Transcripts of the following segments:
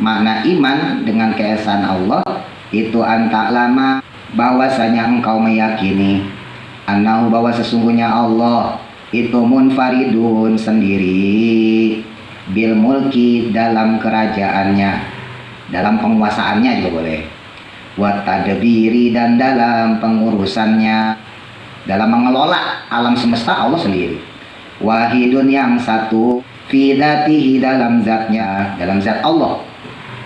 Makna iman dengan keesaan Allah itu anta lama, bahwasanya engkau meyakini, annahu, bahwa sesungguhnya Allah itu munfaridun, sendiri, bil mulki, dalam kerajaannya, dalam penguasaannya juga boleh, wa tadbiri, dan dalam pengurusannya, dalam mengelola alam semesta Allah sendiri. Wahidun, yang satu, fi dzatihi, dalam zatnya, dalam zat Allah.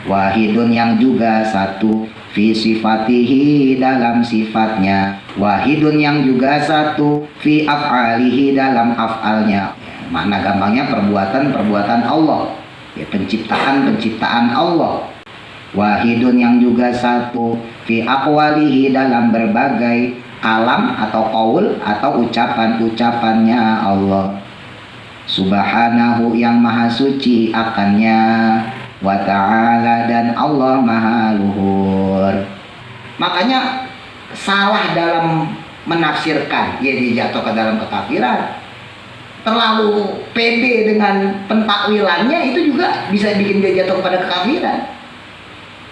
Wahidun, yang juga satu, fi sifatihi, dalam sifatnya. Wahidun, yang juga satu, fi af'alihi, dalam af'alnya. Makna gampangnya perbuatan Allah, ya, penciptaan Allah. Wahidun, yang juga satu, fi aqwalihi, dalam berbagai kalam atau qaul atau ucapan-ucapannya Allah. Subhanahu, yang maha suci akannya, wa ta'ala, dan Allah maha luhur. Makanya salah dalam menafsirkan, ya dijatuh ke dalam kekafiran. Terlalu pede dengan pentakwilannya, itu juga bisa bikin dia jatuh kepada kekafiran.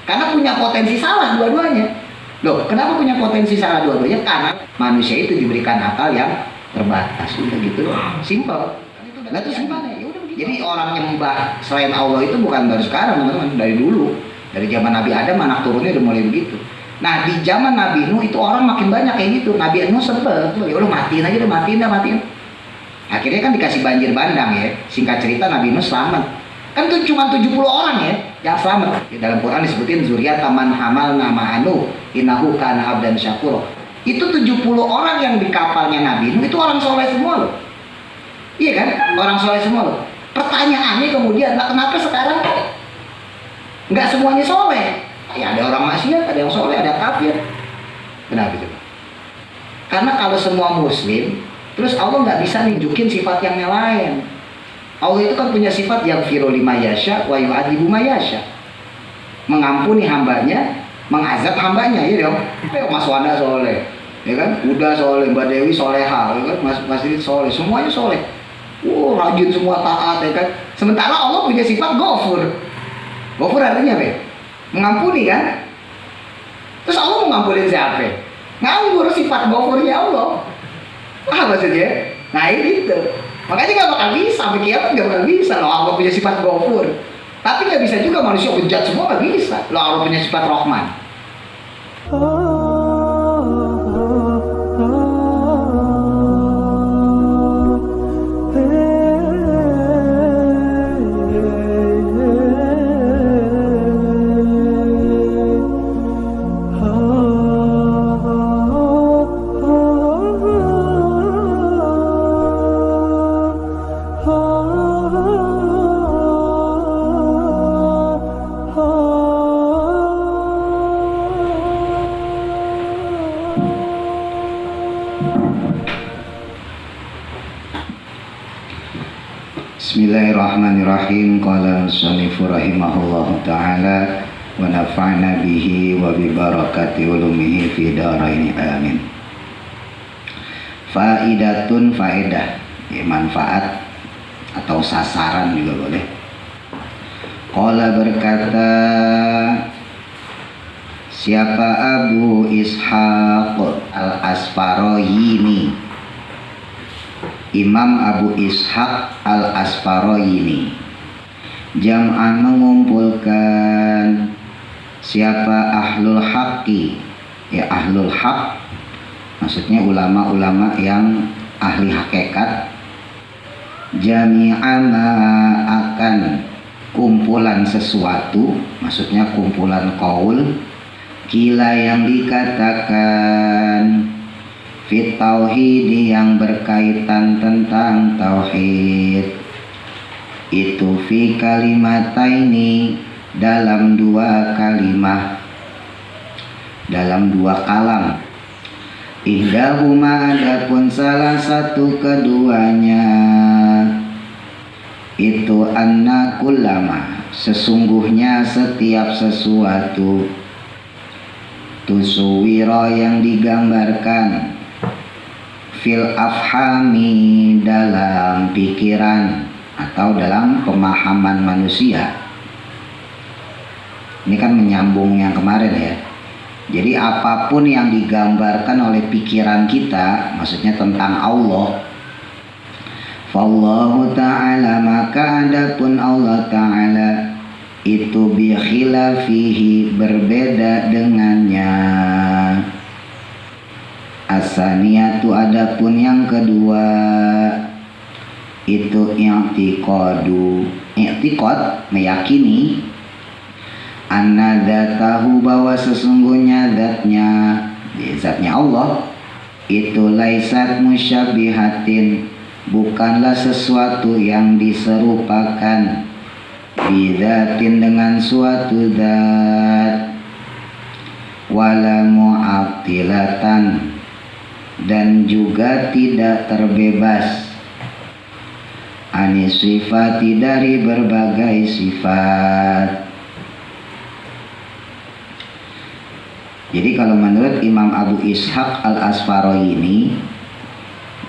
Karena punya potensi salah dua-duanya. Loh, kenapa punya potensi salah dua-duanya? Karena manusia itu diberikan akal yang terbatas. Udah gitu doang, simple. Nah, itu gimana? Ya udah begitu. Jadi orang nyembah selain Allah itu bukan baru sekarang, teman-teman, dari dulu. Dari zaman Nabi Adam anak turunnya udah mulai begitu. Nah, di zaman Nabi Nuh itu orang makin banyak kayak gitu. Nabi Nuh sebel, ya udah matiin aja, udah matiin. Akhirnya kan dikasih banjir bandang ya. Singkat cerita Nabi Nuh selamat. Kan itu cuma 70 orang ya yang selamat. Di dalam Quran disebutin zuriyat taman hamal nama anu innahu kana abdan syakur. Itu 70 orang yang di kapalnya Nabi Nuh itu orang soleh semua loh. Iya kan? Orang soleh semua loh. Pertanyaannya kemudian, nah, kenapa sekarang nggak semuanya soleh? Ya ada orang maksiat, ada yang soleh, ada kafir. Kenapa itu? Karena kalau semua muslim, terus Allah nggak bisa nunjukin sifat yang lain. Allah itu kan punya sifat yang firu lima yasha wa yu'adzibu ma yasha. Mengampuni hambanya, mengazab hambanya, ya dong. Mas Wanda soleh, ya kan? Udah soleh, Mbak Dewi soleha, ya kan? Mas Didi soleh, semuanya soleh. Rajin semua, taat, ya kan? Sementara Allah punya sifat ghafur. Ghafur artinya apa? Mengampuni kan? Terus Allah mengampuni siapa? Nganggur, sifat ghafurnya Allah. Paham maksudnya? Nah ini itu. Makanya gak bakal bisa, sampai kiamat gak bakal bisa. Loh, Allah punya sifat ghafur. Tapi gak bisa juga manusia bejat semua, gak bisa. Loh, Allah punya sifat Rahman. Bismillahirrahmanirrahim. Qala al-sanifu rahimahullahu ta'ala wa nafa'na bihi wa bi barakati ulumihi fi dharain amin. Faidatun, faedah, ya, manfaat atau sasaran juga boleh. Qala, berkata siapa Abu Ishaq al-Asfarayini, Imam Abu Ishaq al-Asfarayini, jam'an, mengumpulkan siapa ahlul haqqi, ya ahlul haq maksudnya ulama-ulama yang ahli hakikat, jami'an, akan kumpulan sesuatu, maksudnya kumpulan qaul, kila yang dikatakan fit tauhid, yang berkaitan tentang tauhid, itu fi kalimataini, dalam dua kalimah, dalam dua kalam. Ihdahuma, adapun salah satu keduanya, itu anna kullama, sesungguhnya setiap sesuatu, tusuwiro, yang digambarkan, fil afhami, dalam pikiran atau dalam pemahaman manusia, Ini kan menyambung yang kemarin ya. Jadi apapun yang digambarkan oleh pikiran kita, maksudnya tentang Allah, Fallahu ta'ala, maka adapun Allah ta'ala itu bi khilafihi, berbeda dengannya. Asaniyatu, adapun yang kedua itu i'tiqadu, i'tiqad, meyakini, anna dzatahu, bahwa sesungguhnya zatnya Allah itu laisat musyabbihatin, bukanlah sesuatu yang diserupakan, bidzatin, dengan suatu zat, wala mu'attilatan, dan juga tidak terbebas, anis sifati, dari berbagai sifat. Jadi kalau menurut Imam Abu Ishaq Al-Asfaraini,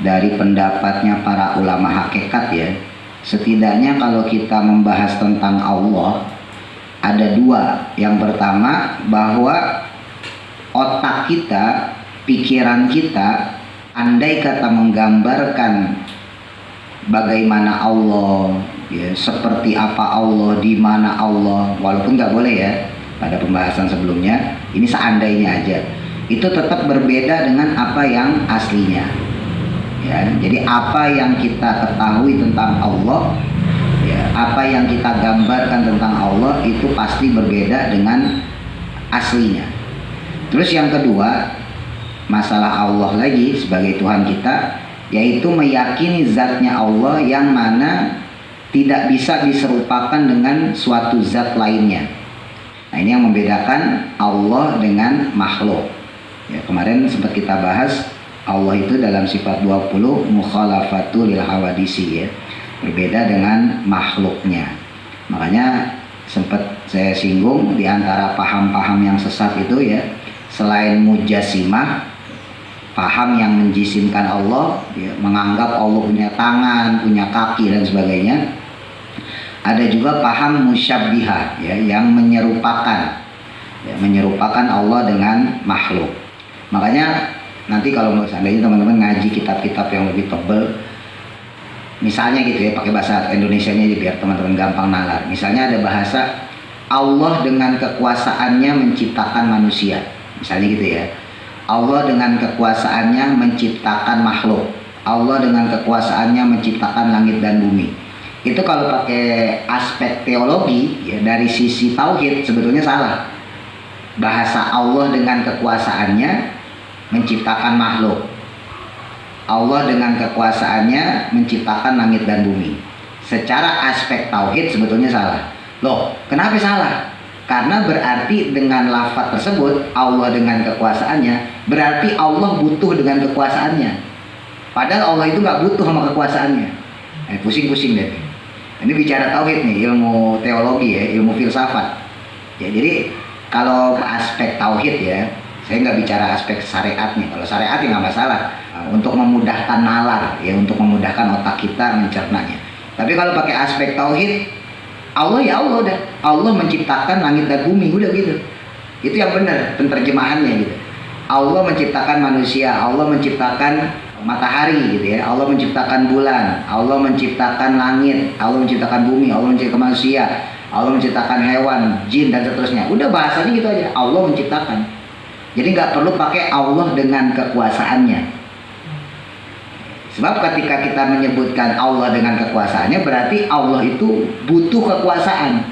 dari pendapatnya para ulama hakikat ya, setidaknya kalau kita membahas tentang Allah ada dua. Yang pertama, bahwa otak kita, pikiran kita, andai kata menggambarkan bagaimana Allah ya, seperti apa Allah, di mana Allah, walaupun nggak boleh ya, pada pembahasan sebelumnya, ini seandainya aja, itu tetap berbeda dengan apa yang aslinya ya. Jadi apa yang kita ketahui tentang Allah ya, apa yang kita gambarkan tentang Allah, itu pasti berbeda dengan aslinya. Terus yang kedua, masalah Allah lagi sebagai Tuhan kita, yaitu meyakini zatnya Allah yang mana tidak bisa diserupakan dengan suatu zat lainnya. Nah, ini yang membedakan Allah dengan makhluk ya. Kemarin sempat kita bahas, Allah itu dalam sifat 20 mukhalafatu lil hawadisi ya, berbeda dengan makhluknya. Makanya sempat saya singgung, di antara paham-paham yang sesat itu ya, selain mujassimah, paham yang menjisimkan Allah ya, menganggap Allah punya tangan, punya kaki dan sebagainya, ada juga paham musyabbihah ya, yang menyerupakan Allah dengan makhluk. Makanya nanti kalau seandainya teman-teman ngaji kitab-kitab yang lebih tebal, misalnya gitu ya, pakai bahasa Indonesianya aja biar teman-teman gampang nalar. Misalnya ada bahasa Allah dengan kekuasaannya menciptakan manusia, misalnya gitu ya. Allah dengan kekuasaannya menciptakan makhluk, Allah dengan kekuasaannya menciptakan langit dan bumi. Itu kalau pakai aspek teologi ya, dari sisi tauhid sebetulnya salah. Bahasa Allah dengan kekuasaannya menciptakan makhluk, Allah dengan kekuasaannya menciptakan langit dan bumi. Secara aspek tauhid sebetulnya salah. Loh, kenapa salah? Karena berarti dengan lafaz tersebut, Allah dengan kekuasaannya, berarti Allah butuh dengan kekuasaannya. Padahal Allah itu nggak butuh sama kekuasaannya. Pusing-pusing deh. Ini bicara tauhid nih, ilmu teologi ya, ilmu filsafat. Ya, jadi kalau aspek tauhid ya, saya nggak bicara aspek syariat nih. Kalau syariat ya nggak masalah, untuk memudahkan nalar ya, untuk memudahkan otak kita mencernanya. Tapi kalau pakai aspek tauhid, Allah ya Allah udah, Allah menciptakan langit dan bumi, udah gitu. Itu yang benar penerjemahannya gitu. Allah menciptakan manusia, Allah menciptakan matahari gitu ya, Allah menciptakan bulan, Allah menciptakan langit, Allah menciptakan bumi, Allah menciptakan manusia, Allah menciptakan hewan, jin dan seterusnya. Udah bahasanya gitu aja, Allah menciptakan. Jadi nggak perlu pakai Allah dengan kekuasaannya. Sebab ketika kita menyebutkan Allah dengan kekuasaannya, berarti Allah itu butuh kekuasaan.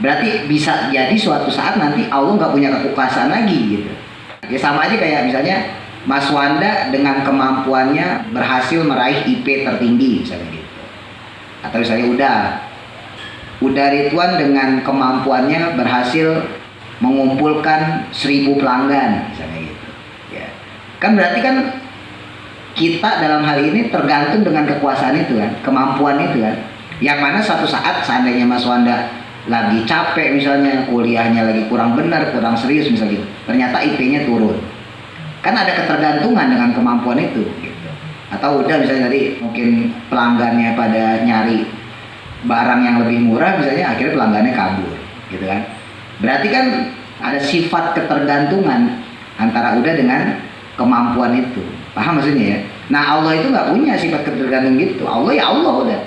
Berarti bisa jadi suatu saat nanti Allah nggak punya kekuasaan lagi gitu. Ya sama aja kayak misalnya Mas Wanda dengan kemampuannya berhasil meraih IP tertinggi misalnya gitu. Atau misalnya Uda Ridwan dengan kemampuannya berhasil mengumpulkan 1000 pelanggan misalnya gitu. Ya. Kan berarti kan kita dalam hal ini tergantung dengan kekuasaan itu kan, kemampuan itu kan. Yang mana suatu saat seandainya Mas Wanda lagi capek misalnya, kuliahnya lagi kurang benar, kurang serius misalnya gitu, ternyata IP-nya turun. Kan ada ketergantungan dengan kemampuan itu gitu. Atau udah misalnya tadi mungkin pelanggannya pada nyari barang yang lebih murah misalnya, akhirnya pelanggannya kabur gitu kan. Berarti kan ada sifat ketergantungan antara udah dengan kemampuan itu. Paham maksudnya ya? Nah Allah itu nggak punya sifat ketergantungan gitu. Allah ya Allah udah.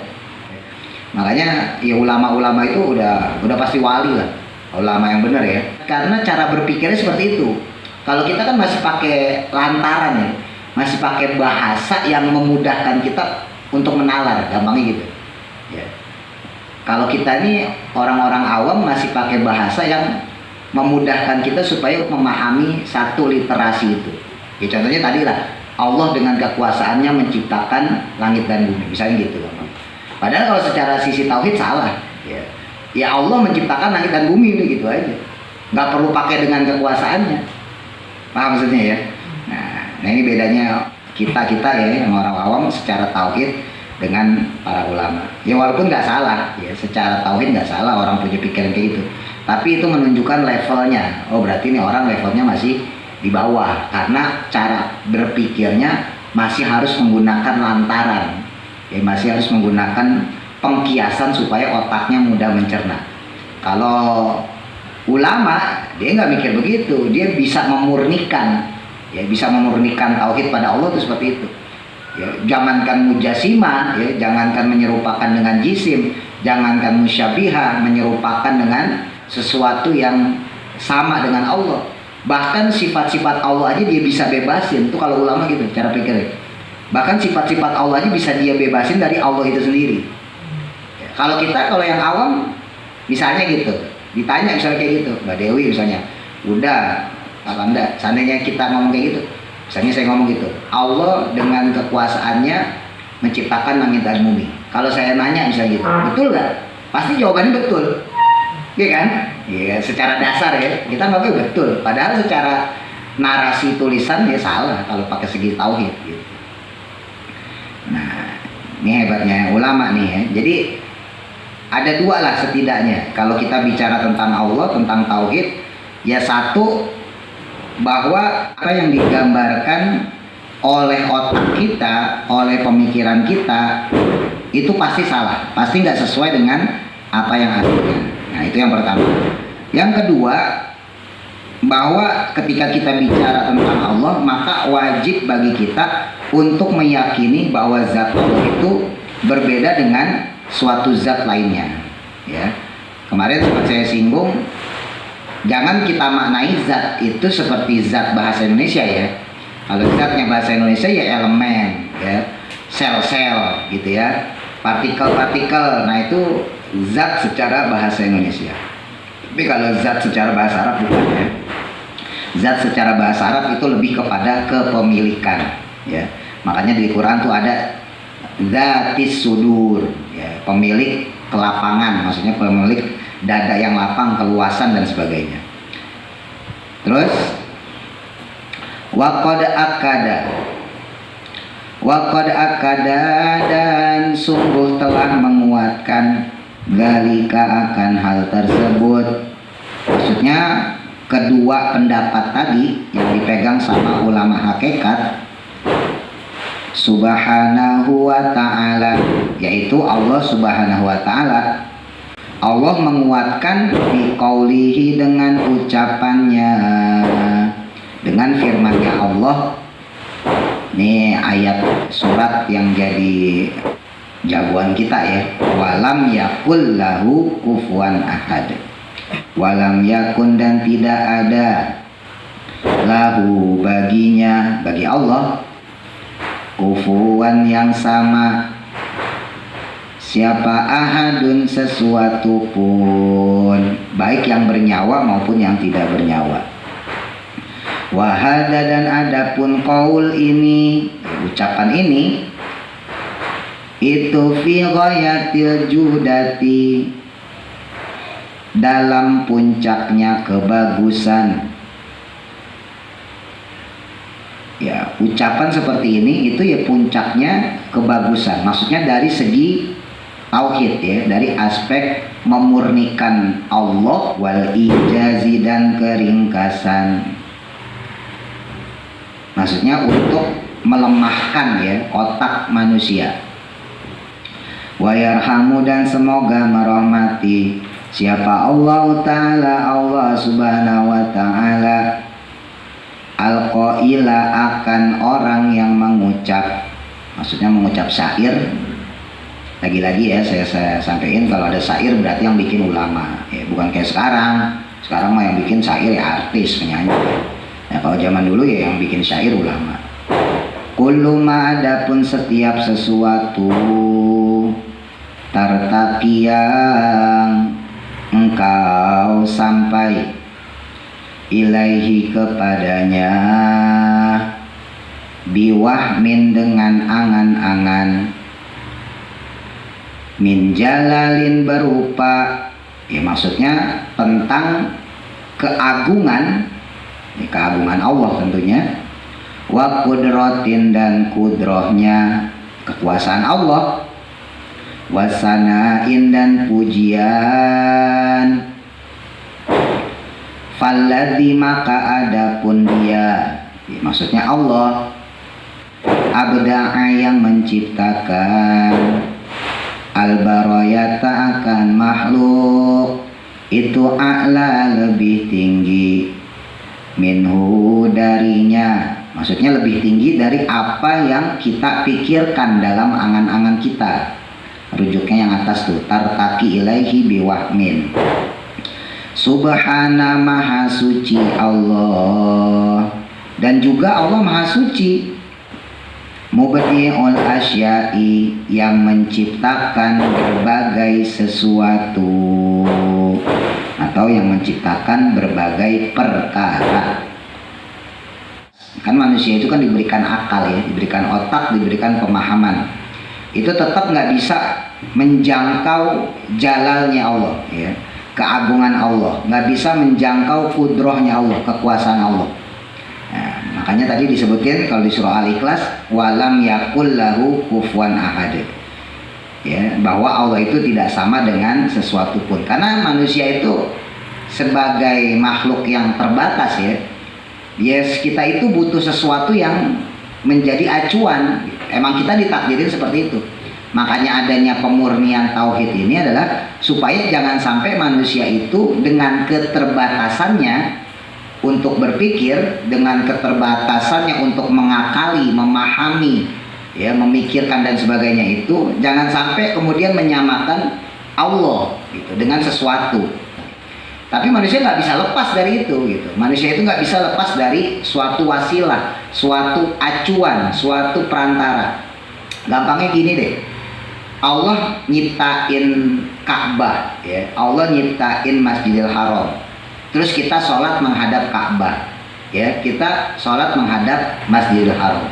Makanya ya ulama-ulama itu udah pasti wali lah. Ulama yang benar ya. Karena cara berpikirnya seperti itu. Kalau kita kan masih pakai lantaran ya. Masih pakai bahasa yang memudahkan kita untuk menalar, gampangnya gitu. Ya. Kalau kita ini orang-orang awam masih pakai bahasa yang memudahkan kita supaya memahami satu literasi itu. Ya contohnya tadi lah, Allah dengan kekuasaannya menciptakan langit dan bumi, misalnya gitu. Padahal kalau secara sisi tauhid salah. Ya Allah menciptakan langit dan bumi ini gitu aja. Nggak perlu pakai dengan kekuasaannya. Paham maksudnya ya? Nah ini bedanya kita ya yang orang awam secara tauhid dengan para ulama. Ya walaupun nggak salah, ya secara tauhid nggak salah orang punya pikiran kayak gitu. Tapi itu menunjukkan levelnya. Oh berarti ini orang levelnya masih di bawah karena cara berpikirnya masih harus menggunakan lantaran. Ya masih harus menggunakan pengkiasan supaya otaknya mudah mencerna. Kalau ulama dia nggak mikir begitu, dia bisa memurnikan, ya bisa memurnikan tauhid pada Allah itu seperti itu. Ya, jangankan mujasimah, ya, jangankan menyerupakan dengan jisim, jangankan musyabihah, menyerupakan dengan sesuatu yang sama dengan Allah. Bahkan sifat-sifat Allah aja dia bisa bebasin. Itu kalau ulama gitu cara pikirnya. Bahkan sifat-sifat Allah aja bisa dia bebasin dari Allah itu sendiri. Ya, kalau yang awam misalnya gitu, ditanya misalnya kayak gitu, Mbak Dewi misalnya, udah apa enggak, seandainya kita ngomong kayak gitu, misalnya saya ngomong gitu, Allah dengan kekuasaannya menciptakan langit dan bumi. Kalau saya nanya misalnya gitu, betul nggak? Pasti jawabannya betul, iya kan? Iya, secara dasar ya kita ngomongnya betul. Padahal secara narasi tulisan ya salah kalau pakai segi tauhid gitu. Nah, ini hebatnya ulama nih ya. Jadi ada dua lah setidaknya. Kalau kita bicara tentang Allah, tentang tauhid, ya satu bahwa apa yang digambarkan oleh otak kita, oleh pemikiran kita itu pasti salah, pasti nggak sesuai dengan apa yang aslinya. Nah itu yang pertama. Yang kedua, bahwa ketika kita bicara tentang Allah, maka wajib bagi kita untuk meyakini bahwa zat Allah itu berbeda dengan suatu zat lainnya. Ya, kemarin sempat saya singgung, jangan kita maknai zat itu seperti zat bahasa Indonesia ya. Kalau zatnya bahasa Indonesia ya elemen, ya sel-sel gitu ya, partikel-partikel. Nah itu zat secara bahasa Indonesia. Tapi kalau zat secara bahasa Arab bukan ya. Zat secara bahasa Arab itu lebih kepada kepemilikan ya. Makanya di Quran tuh ada zatis sudur ya, pemilik kelapangan, maksudnya pemilik dada yang lapang, keluasan dan sebagainya. Terus waqad akada dan sungguh telah menguatkan galika akan hal tersebut. Maksudnya kedua pendapat tadi yang dipegang sama ulama hakikat subhanahu wa ta'ala, yaitu Allah subhanahu wa ta'ala. Allah menguatkan biqaulihi dengan ucapannya, dengan firmannya Allah. Ini ayat surat yang jadi jagoan kita ya. Walam yakul lahu kufuwan ahad. Walam yakun dan tidak ada lahu baginya, bagi Allah, kufuwan yang sama, siapa ahadun sesuatu pun, baik yang bernyawa maupun yang tidak bernyawa. Wahada dan adapun qaul ini, ucapan ini, itu fi ghayatil juhdati, dalam puncaknya kebagusan. Ya, ucapan seperti ini itu ya puncaknya kebagusan. Maksudnya dari segi tauhid ya, dari aspek memurnikan Allah, wal ijazi dan keringkasan. Maksudnya untuk melemahkan ya otak manusia. Wa yarhamu dan semoga merahmati Siapa Allah Ta'ala, Allah Subhanahu wa Ta'ala, al-qaila akan orang yang mengucap, maksudnya mengucap syair. Lagi-lagi ya saya sampaikan, kalau ada syair berarti yang bikin ulama ya, bukan kayak sekarang mah yang bikin syair ya artis, penyanyi ya. Kalau zaman dulu ya yang bikin syair ulama. Kullu ma, adapun setiap sesuatu, tartaki yang engkau sampai, ilaihi kepadanya, biwahmin dengan angan-angan, min jalalin berupa ya maksudnya tentang keagungan, ya, keagungan Allah tentunya, wa kudratin dan kudrohnya, kekuasaan Allah, wasanain dan pujian, falladzi maka adapun dia, ya, maksudnya Allah, abda'a yang menciptakan, al-barayata akan makhluk, itu a'la lebih tinggi, minhu darinya, maksudnya lebih tinggi dari apa yang kita pikirkan dalam angan-angan kita. Rujuknya yang atas tuh, tartaki ilaihi biwahmin. Subhana, maha suci Allah, dan juga Allah maha suci. Mubdi'ul asya'i yang menciptakan berbagai sesuatu, atau yang menciptakan berbagai perkara. Kan manusia itu kan diberikan akal ya, diberikan otak, diberikan pemahaman. Itu tetap nggak bisa menjangkau jalalnya Allah ya, keagungan Allah, nggak bisa menjangkau kudrohnya Allah, kekuasaan Allah. Nah, makanya tadi disebutin kalau di surah Al-Ikhlas, walam yakul lahu kufuwan ahad ya, bahwa Allah itu tidak sama dengan sesuatu pun, karena manusia itu sebagai makhluk yang terbatas ya, yes, kita itu butuh sesuatu yang menjadi acuan. Emang kita ditakdirin seperti itu. Makanya adanya pemurnian tauhid ini adalah supaya jangan sampai manusia itu dengan keterbatasannya untuk berpikir, dengan keterbatasannya untuk mengakali, memahami, ya, memikirkan dan sebagainya, itu jangan sampai kemudian menyamakan Allah gitu dengan sesuatu. Tapi manusia nggak bisa lepas dari itu gitu. Manusia itu nggak bisa lepas dari suatu wasilah, suatu acuan, suatu perantara. Gampangnya gini deh, Allah nyiptain Ka'bah ya, Allah nyiptain Masjidil Haram. Terus kita sholat menghadap Ka'bah ya, kita sholat menghadap Masjidil Haram.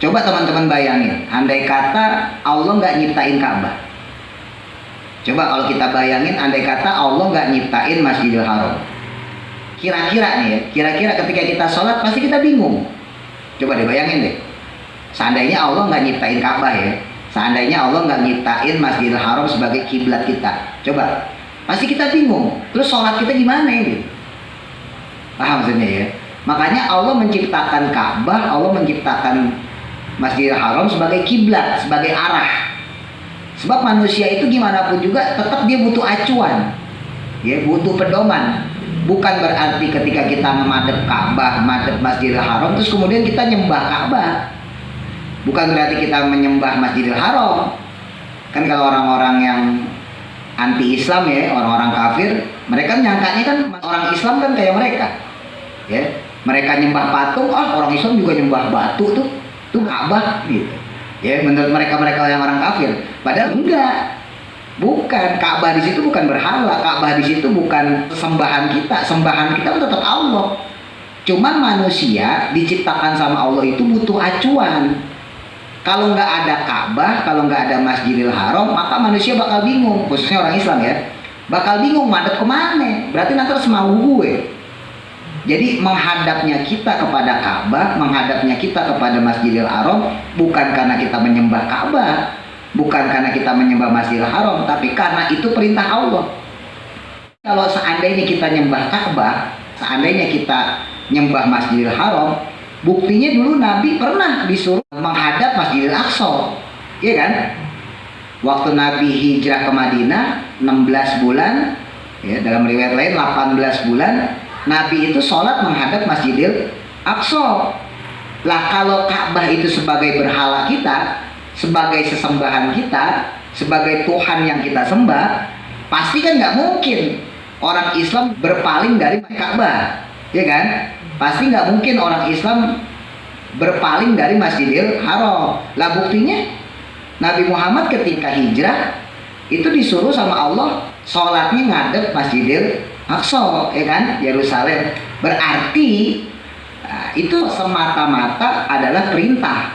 Coba teman-teman bayangin, andai kata Allah nggak nyiptain Ka'bah. Coba kalau kita bayangin, andai kata Allah nggak nyiptain Masjidil Haram, kira-kira nih ya, kira-kira ketika kita sholat pasti kita bingung. Coba deh bayangin deh, seandainya Allah nggak nyiptain Ka'bah ya, seandainya Allah nggak nyiptain Masjidil Haram sebagai kiblat kita, coba pasti kita bingung. Terus sholat kita gimana ini? Paham maksudnya ya? Makanya Allah menciptakan Ka'bah, Allah menciptakan Masjidil Haram sebagai kiblat, sebagai arah. Sebab manusia itu gimana pun juga tetap dia butuh acuan, ya, butuh pedoman. Bukan berarti ketika kita memadep Ka'bah, madep Masjidil Haram, terus kemudian kita nyembah Ka'bah. Bukan berarti kita menyembah Masjidil Haram. Kan kalau orang-orang yang anti Islam ya, orang-orang kafir, mereka nyangkanya kan orang Islam kan kayak mereka, ya. Mereka nyembah patung, orang Islam juga nyembah batu tuh Ka'bah gitu. Ya, menurut mereka yang orang kafir. Padahal enggak. Bukan, Ka'bah di situ bukan berhala, Ka'bah di situ bukan sembahan kita. Sembahan kita tetap Allah. Cuman manusia diciptakan sama Allah itu butuh acuan. Kalau nggak ada Ka'bah, kalau nggak ada Masjidil Haram, maka manusia bakal bingung, khususnya orang Islam ya. Bakal bingung madep kemana. Berarti nanti harus mau gue. Jadi menghadapnya kita kepada Ka'bah, menghadapnya kita kepada Masjidil Haram bukan karena kita menyembah Ka'bah, bukan karena kita menyembah Masjidil Haram, tapi karena itu perintah Allah. Kalau seandainya kita nyembah Ka'bah, seandainya kita nyembah Masjidil Haram, buktinya dulu Nabi pernah disuruh menghadap Masjidil Aqsa, iya kan? Waktu Nabi hijrah ke Madinah, 16 bulan, ya, dalam riwayat lain 18 bulan Nabi itu sholat menghadap Masjidil Aqsa. Lah kalau Ka'bah itu sebagai berhala kita, sebagai sesembahan kita, sebagai Tuhan yang kita sembah, pasti kan nggak mungkin orang Islam berpaling dari Ka'bah, ya kan? Pasti nggak mungkin orang Islam berpaling dari Masjidil Haram. Lah buktinya Nabi Muhammad ketika hijrah itu disuruh sama Allah sholatnya ngadep Masjidil Aqsa, ya kan, Yerusalem. Berarti itu semata-mata adalah perintah.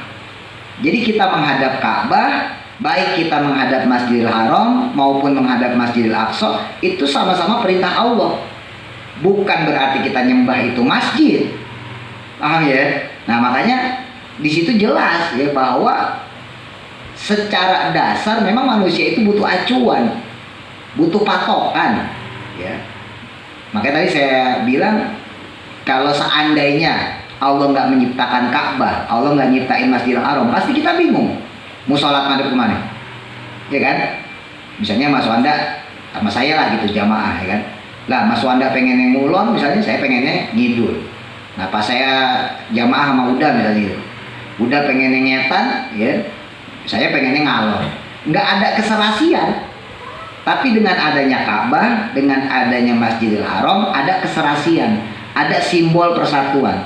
Jadi kita menghadap Ka'bah, baik kita menghadap Masjidil Haram maupun menghadap Masjidil Aqsa, itu sama-sama perintah Allah. Bukan berarti kita nyembah itu masjid. Paham ya? Nah, makanya di situ jelas ya bahwa secara dasar memang manusia itu butuh acuan, butuh patokan, ya. Makanya tadi saya bilang kalau seandainya Allah nggak menciptakan Ka'bah, Allah nggak nyiptain Masjidil Haram, pasti kita bingung mau sholat madhab kemana, ya kan? Misalnya Mas Wanda sama saya lah gitu jamaah, ya kan? Lah Mas Wanda pengen yang ngulon, misalnya saya pengennya ngidul. Nah pas saya jamaah sama Uda misalnya gitu, Uda pengen yang ngetan, ya, saya pengennya ngalor. Nggak ada keserasian. Tapi dengan adanya Ka'bah, dengan adanya Masjidil Haram, ada keserasian, ada simbol persatuan.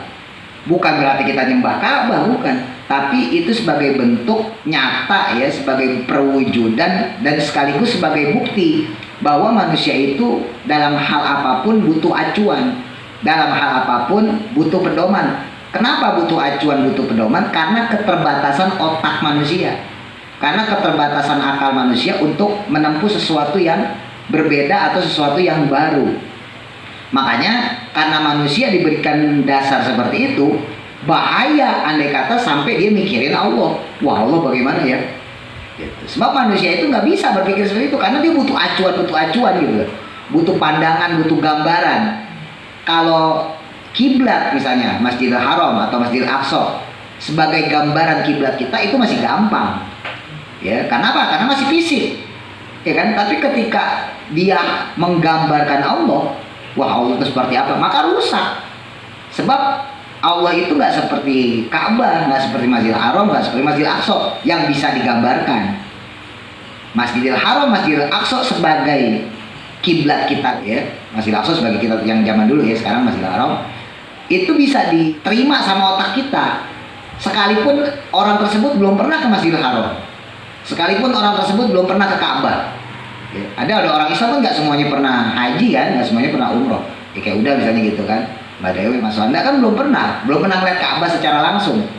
Bukan berarti kita nyembah Ka'bah, bukan. Tapi itu sebagai bentuk nyata ya, sebagai perwujudan dan sekaligus sebagai bukti bahwa manusia itu dalam hal apapun butuh acuan, dalam hal apapun butuh pedoman. Kenapa butuh acuan, butuh pedoman? Karena keterbatasan otak manusia. Karena keterbatasan akal manusia untuk menempuh sesuatu yang berbeda atau sesuatu yang baru. Makanya karena manusia diberikan dasar seperti itu, bahaya andai kata sampai dia mikirin Allah. Wah, Allah bagaimana ya? Gitu. Sebab manusia itu nggak bisa berpikir seperti itu karena dia butuh acuan gitu. Butuh pandangan, butuh gambaran. Kalau kiblat misalnya Masjidil Haram atau Masjidil Aqsa sebagai gambaran kiblat kita itu masih gampang. Ya, karena apa? Karena masih fisik, ya kan? Tapi ketika dia menggambarkan Allah, wah Allah itu seperti apa? Maka rusak. Sebab Allah itu nggak seperti Ka'bah, nggak seperti Masjidil Haram, nggak seperti Masjidil Aqsa yang bisa digambarkan. Masjidil Haram, Masjidil Aqsa sebagai kiblat kita, ya. Masjidil Aqsa sebagai kita yang zaman dulu ya, sekarang Masjidil Haram itu bisa diterima sama otak kita. Sekalipun orang tersebut belum pernah ke Masjidil Haram. Sekalipun orang tersebut belum pernah ke Ka'bah, ya, ada orang Islam kan nggak semuanya pernah haji kan, nggak semuanya pernah umroh. Ya, kayak udah misalnya gitu kan, Mbak Dewi, Mas Wanda kan belum pernah melihat Ka'bah secara langsung.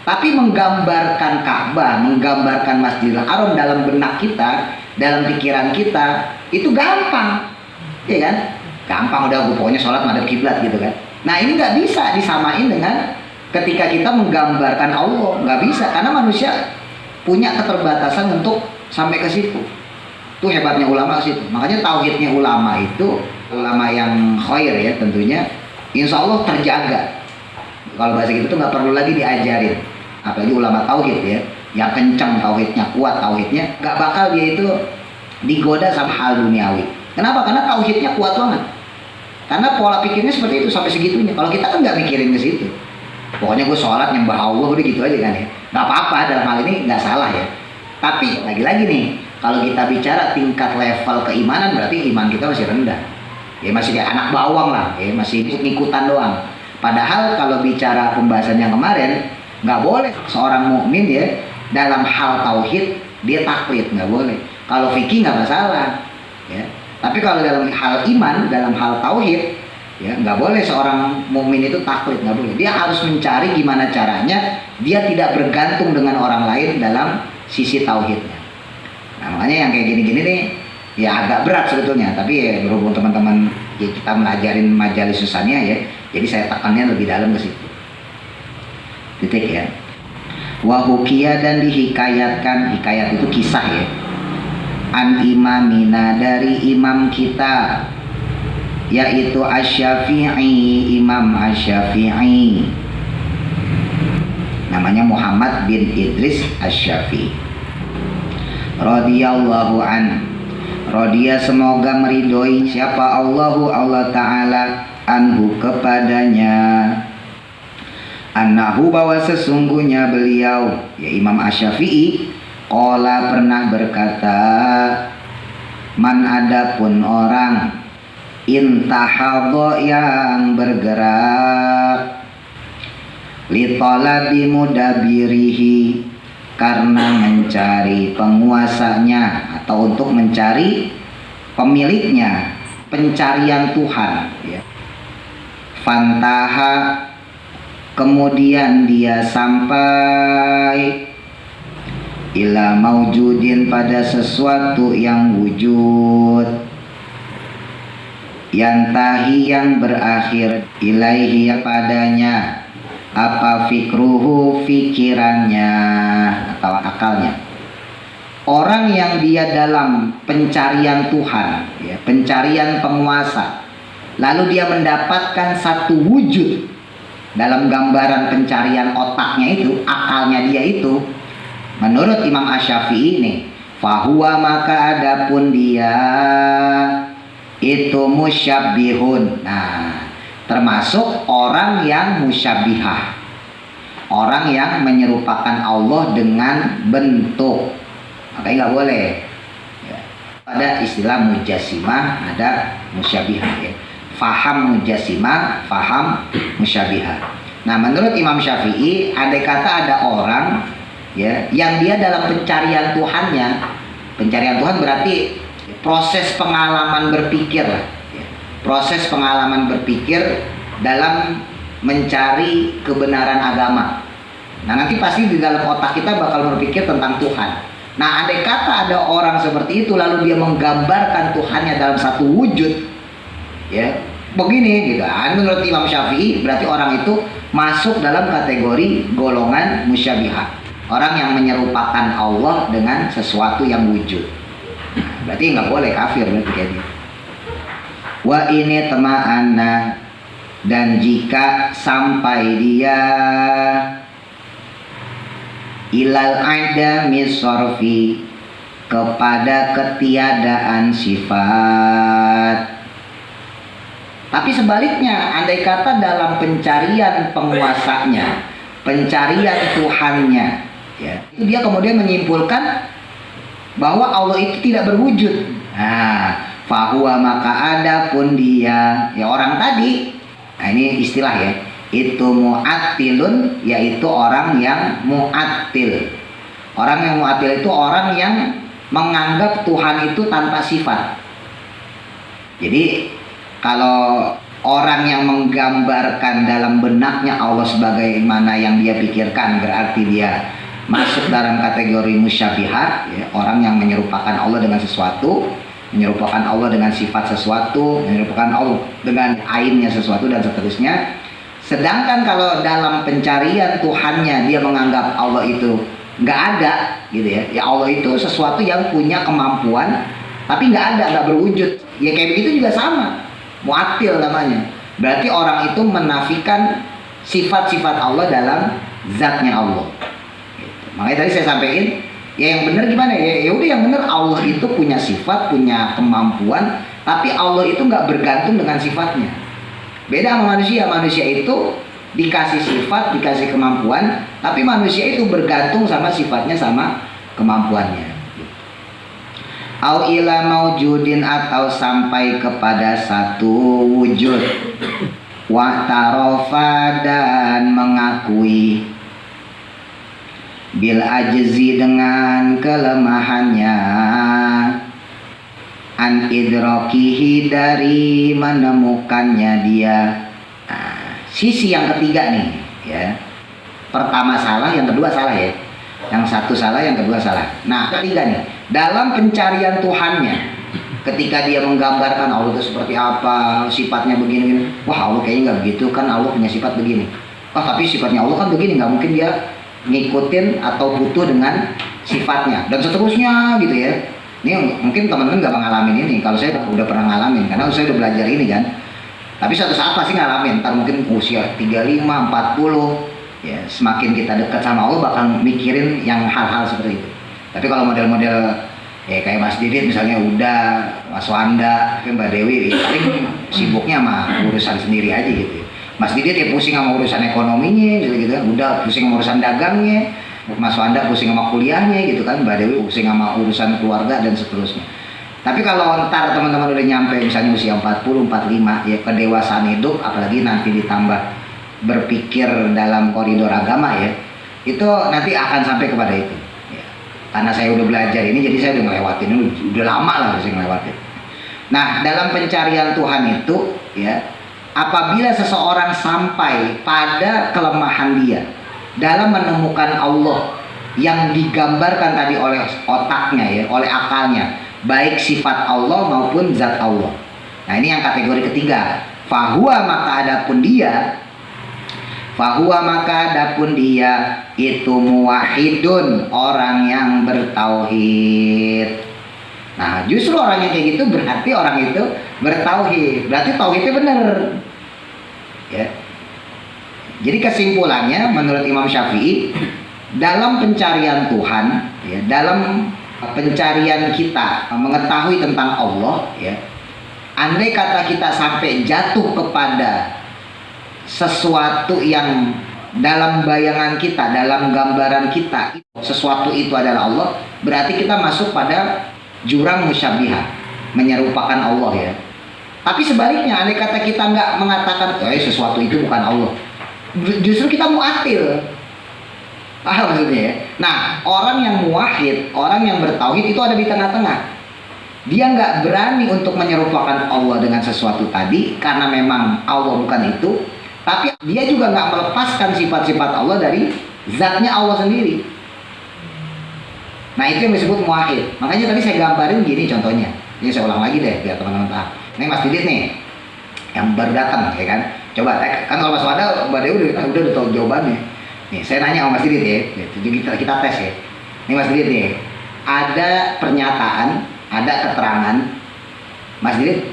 Tapi menggambarkan Ka'bah, menggambarkan Masjidil Haram dalam benak kita, dalam pikiran kita, itu gampang, ya kan? Gampang udah, pokoknya sholat madhab kiblat gitu kan. Nah ini nggak bisa disamain dengan ketika kita menggambarkan Allah, nggak bisa karena manusia punya keterbatasan untuk sampai ke situ. Itu hebatnya ulama situ. Makanya tauhidnya ulama itu, ulama yang khair ya tentunya, insya Allah terjaga. Kalau bahasa gitu tuh nggak perlu lagi diajarin. Apalagi ulama tauhid ya, yang kencang tauhidnya, kuat tauhidnya, nggak bakal dia itu digoda sama hal duniawi. Kenapa? Karena tauhidnya kuat banget. Karena pola pikirnya seperti itu sampai segitunya. Kalau kita kan nggak mikirin ke situ. Pokoknya gue sholat nyembah Allah udah gitu aja kan ya. Nggak apa-apa, dalam hal ini nggak salah ya. Tapi lagi-lagi nih, kalau kita bicara tingkat level keimanan berarti iman kita masih rendah. Ya masih kayak anak bawang lah, ya masih ikut-ikutan doang. Padahal kalau bicara pembahasan yang kemarin, nggak boleh seorang mukmin ya dalam hal tauhid dia taklid, nggak boleh. Kalau fikih nggak masalah, ya. Tapi kalau dalam hal iman, dalam hal tauhid, ya nggak boleh seorang mukmin itu taklid, nggak boleh. Dia harus mencari gimana caranya dia tidak bergantung dengan orang lain dalam sisi tauhidnya. Nah makanya yang kayak gini-gini nih ya agak berat sebetulnya, tapi ya berhubung teman-teman ya kita melajarin majalis susahnya ya, jadi saya tekannya lebih dalam ke situ. Titik ya. Wahukia dan dihikayatkan, hikayat itu kisah ya. An imamina dari imam kita, yaitu Asy-Syafi'i, Imam Asy-Syafi'i. Namanya Muhammad bin Idris Asy-Syafi'i. Radhiyallahu an. Rodia semoga meridoi siapa Allahu Allah Ta'ala anhu kepadanya. Annahu bahwa sesungguhnya beliau ya Imam Asy-Syafi'i qala pernah berkata, man adapun orang intahadha yang bergerak li talabi mudabirihi karena mencari penguasanya atau untuk mencari pemiliknya, pencarian Tuhan ya. Fantaha kemudian dia sampai ila maujudin pada sesuatu yang wujud, yantahi yang berakhir ilaihi padanya apa fikruhu fikirannya atau akalnya. Orang yang dia dalam pencarian Tuhan ya, pencarian penguasa, lalu dia mendapatkan satu wujud dalam gambaran pencarian otaknya itu, akalnya dia itu, menurut Imam Asy-Syafi'i ini, fahuwa maka adapun dia itu musyabbihun. Nah, termasuk orang yang musyabbihah, orang yang menyerupakan Allah dengan bentuk. Makanya nggak boleh ya. Ada istilah mujassimah, ada musyabbihah ya. Faham mujassimah, faham musyabbihah. Nah, menurut Imam Syafi'i, andai kata ada orang ya yang dia dalam pencarian Tuhannya, pencarian Tuhan berarti proses pengalaman berpikir lah ya. Proses pengalaman berpikir dalam mencari kebenaran agama. Nah, nanti pasti di dalam otak kita bakal berpikir tentang Tuhan. Nah, andai kata ada orang seperti itu lalu dia menggambarkan Tuhannya dalam satu wujud ya begini gitu. Menurut Imam Syafi'i berarti orang itu masuk dalam kategori golongan musyabbihah, orang yang menyerupakan Allah dengan sesuatu yang wujud. Berarti nggak boleh, kafir berarti kayak gitu. Wa ini tema'ana, dan jika sampai dia ilal adami sorfi kepada ketiadaan sifat. Tapi sebaliknya, andai kata dalam pencarian penguasanya, pencarian Tuhannya ya, itu dia kemudian menyimpulkan bahwa Allah itu tidak berwujud. Nah, fahuwa maka adapun dia ya orang tadi. Nah, ini istilah ya. Itu mu'attilun, yaitu orang yang mu'attil. Orang yang mu'attil itu orang yang menganggap Tuhan itu tanpa sifat. Jadi kalau orang yang menggambarkan dalam benaknya Allah sebagaimana yang dia pikirkan, berarti dia masuk dalam kategori musyabbihah ya, orang yang menyerupakan Allah dengan sesuatu, menyerupakan Allah dengan sifat sesuatu, menyerupakan Allah dengan ainnya sesuatu dan seterusnya. Sedangkan kalau dalam pencarian Tuhannya dia menganggap Allah itu nggak ada gitu ya, ya Allah itu sesuatu yang punya kemampuan tapi nggak ada, nggak berwujud. Ya kayak begitu juga sama, mu'attil namanya. Berarti orang itu menafikan sifat-sifat Allah dalam zatnya Allah. Gitu. Makanya tadi saya sampaikan, ya yang benar gimana ya? Ya udah yang benar Allah itu punya sifat, punya kemampuan, tapi Allah itu nggak bergantung dengan sifatnya. Beda sama manusia. Manusia itu dikasih sifat, dikasih kemampuan, tapi manusia itu bergantung sama sifatnya, sama kemampuannya. Au ila maujudin, atau sampai kepada satu wujud. Wa tarofa, dan mengakui bil ajzi, dengan kelemahannya, an idrokihi, dari menemukannya dia. Nah, sisi yang ketiga nih ya. Pertama salah, yang kedua salah ya. Yang satu salah, yang kedua salah. Nah, ketiga nih, dalam pencarian Tuhannya, ketika dia menggambarkan Allah itu seperti apa, sifatnya begini-begini. Wah, Allah kayaknya nggak begitu, kan Allah punya sifat begini. Oh, tapi sifatnya Allah kan begini, nggak mungkin dia ngikutin atau butuh dengan sifatnya, dan seterusnya gitu ya. Ini mungkin teman-teman nggak mengalami ini. Kalau saya udah pernah ngalamin, karena saya udah belajar ini kan. Tapi suatu saat pasti ngalamin. Ntar mungkin usia 35, 40, ya semakin kita dekat sama Allah bakal mikirin yang hal-hal seperti itu. Tapi kalau model-model Ya kayak Mas Didit misalnya udah, Mas Wanda, kan Mbak Dewi paling sibuknya sama urusan sendiri aja gitu. Mas Didit ya pusing sama urusan ekonominya gitu kan, udah pusing sama urusan dagangnya. Mas Wanda pusing sama kuliahnya gitu kan, Mbak Dewi pusing sama urusan keluarga dan seterusnya. Tapi kalau ntar teman-teman udah nyampe misalnya usia 40, 45 ya kedewasaan hidup, apalagi nanti ditambah berpikir dalam koridor agama ya, itu nanti akan sampai kepada itu. Karena saya udah belajar ini, jadi saya udah ngelewatin, udah lama lah saya ngelewatin. Nah, dalam pencarian Tuhan itu, ya, apabila seseorang sampai pada kelemahan dia dalam menemukan Allah yang digambarkan tadi oleh otaknya, ya, oleh akalnya, baik sifat Allah maupun zat Allah. Nah, ini yang kategori ketiga. Fahuwa maka adapun dia itu muwahhidun, orang yang bertauhid. Nah, justru orang yang kayak gitu berarti orang itu bertauhid. Berarti tauhidnya benar. Ya. Jadi kesimpulannya menurut Imam Syafi'i, dalam pencarian Tuhan, ya, dalam pencarian kita mengetahui tentang Allah, ya, andai kata kita sampai jatuh kepada sesuatu yang dalam bayangan kita, dalam gambaran kita, sesuatu itu adalah Allah, berarti kita masuk pada jurang musyabihah, menyerupakan Allah ya. Tapi sebaliknya, andai kata kita nggak mengatakan sesuatu itu bukan Allah, justru kita mu'attil. Paham maksudnya ya? Nah, orang yang muwahhid, orang yang bertauhid itu ada di tengah-tengah. Dia nggak berani untuk menyerupakan Allah dengan sesuatu tadi karena memang Allah bukan itu. Tapi dia juga nggak melepaskan sifat-sifat Allah dari zatnya Allah sendiri. Nah, itu yang disebut muwahhid. Makanya tadi saya gambarin gini contohnya. Ini saya ulang lagi deh biar teman-teman paham. Ini Mas Didit nih, yang baru datang, ya kan? Coba kan kalau Mas Wanda, Mbak Dewi udah tahu jawabannya. Nih, saya nanya sama Mas Didit ya. Kita tes ya. Ini Mas Didit nih, ada pernyataan, ada keterangan. Mas Didit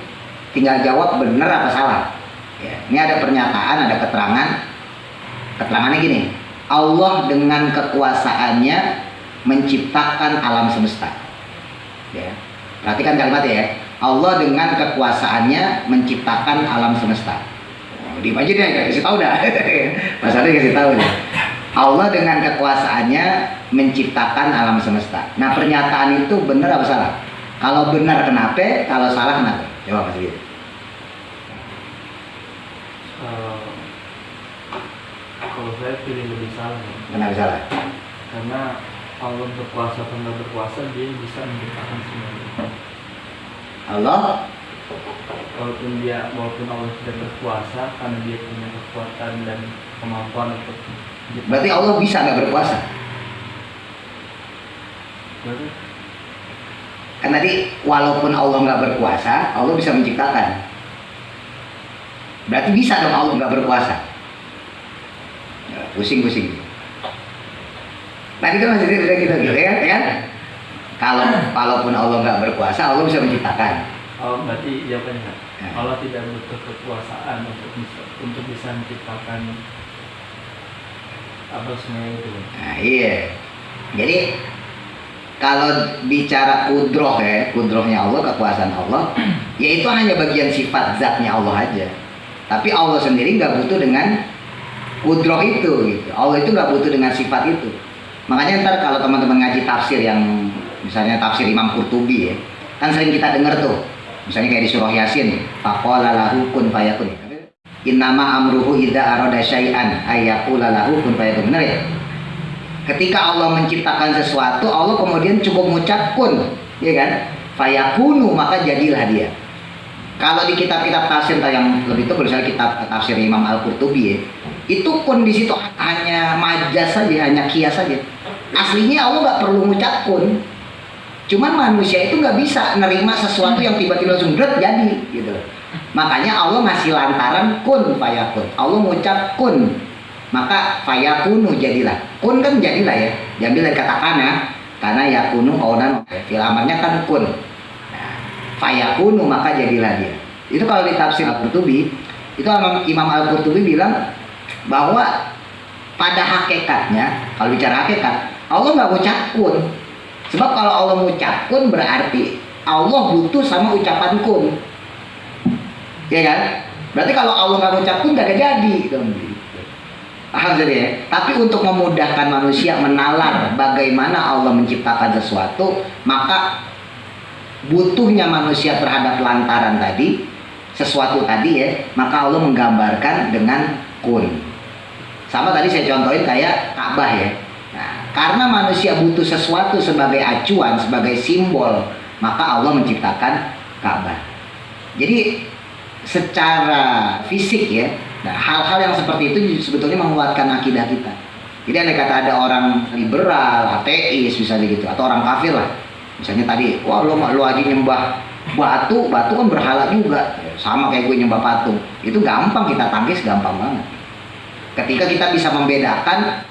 tinggal jawab benar apa salah. Ya, ini ada pernyataan, ada keterangan. Keterangannya gini, Allah dengan kekuasaannya menciptakan alam semesta. Ya, perhatikan kalimatnya ya. Allah dengan kekuasaannya menciptakan alam semesta. Diam aja deh, kasih tahu dah. Masalahnya kasih tahu deh. Allah dengan kekuasaannya menciptakan alam semesta. Nah, pernyataan itu benar apa salah? Kalau benar kenapa? Kalau salah kenapa? Coba Mas Didit. Kalau saya pilih lebih salah. Kenapa salah? Karena Allah berkuasa atau nggak berkuasa, dia bisa menciptakan semuanya. Allah, walaupun Allah tidak berkuasa, karena dia punya kekuatan dan kemampuan untuk menciptakan. berarti Allah bisa nggak berkuasa? Kan tadi walaupun Allah nggak berkuasa, Allah bisa menciptakan. Berarti bisa dong Allah nggak berkuasa. Ya, pusing-pusing. Tadi kan masih udah gitu ya kan? Kalaupun Allah nggak berkuasa, Allah bisa menciptakan. Oh, berarti jawabannya Allah tidak butuh kekuasaan untuk bisa menciptakan apa semuanya itu. Nah, iya. Jadi kalau bicara kudrohnya Allah, kekuasaan Allah, ya itu hanya bagian sifat zatnya Allah aja. Tapi Allah sendiri nggak butuh dengan kudroh itu, gitu. Allah itu nggak butuh dengan sifat itu. Makanya ntar kalau teman-teman ngaji tafsir yang misalnya tafsir Imam Qurtubi ya, kan sering kita dengar tuh, misalnya kayak di surah Yasin, faqala lahu kun fayakun. Innama amruhu idza arada syai'an ayyaqula lahu kun fayakun. Benar ya? Ketika Allah menciptakan sesuatu, Allah kemudian cukup mengucap kun, ya kan? Fayakunu, maka jadilah dia. Kalau di kitab-kitab tafsir yang lebih itu, misalnya kitab tafsir Imam Al-Qurtubi ya, itu kun di situ hanya majas saja, hanya kias saja. Aslinya Allah nggak perlu mengucap kun. Cuman manusia itu nggak bisa nerima sesuatu yang tiba-tiba langsung jadi gitu. Makanya Allah ngasih lantaran kun fayakun. Allah mengucap kun, maka fayakunu jadilah. Kun kan jadilah ya. Diambil dari kata karena yakunu kaunan. Filamarnya kan kun. Nah, fayakunu maka jadilah dia. Itu kalau di tafsir Al-Qurtubi, itu Imam Al-Qurtubi bilang bahwa pada hakikatnya, kalau bicara hakikat, Allah nggak mengucap kun. Sebab kalau Allah mengucap kun berarti Allah butuh sama ucapan kun. Ya kan? Berarti kalau Allah nggak mengucap kun nggak jadi. Paham jadi ya? Tapi untuk memudahkan manusia menalar bagaimana Allah menciptakan sesuatu, maka butuhnya manusia terhadap lantaran tadi, sesuatu tadi ya, maka Allah menggambarkan dengan kun. Sama tadi saya contohin kayak Ka'bah ya. Nah, karena manusia butuh sesuatu sebagai acuan, sebagai simbol, maka Allah menciptakan Ka'bah. Jadi secara fisik ya, nah, hal-hal yang seperti itu sebetulnya menguatkan akidah kita. Jadi andai kata ada orang liberal, ateis misalnya gitu, atau orang kafir lah, misalnya tadi, wah lo aja nyembah batu kan berhala juga, sama kayak gue nyembah patung. Itu gampang kita tangkis, gampang banget. Ketika kita bisa membedakan,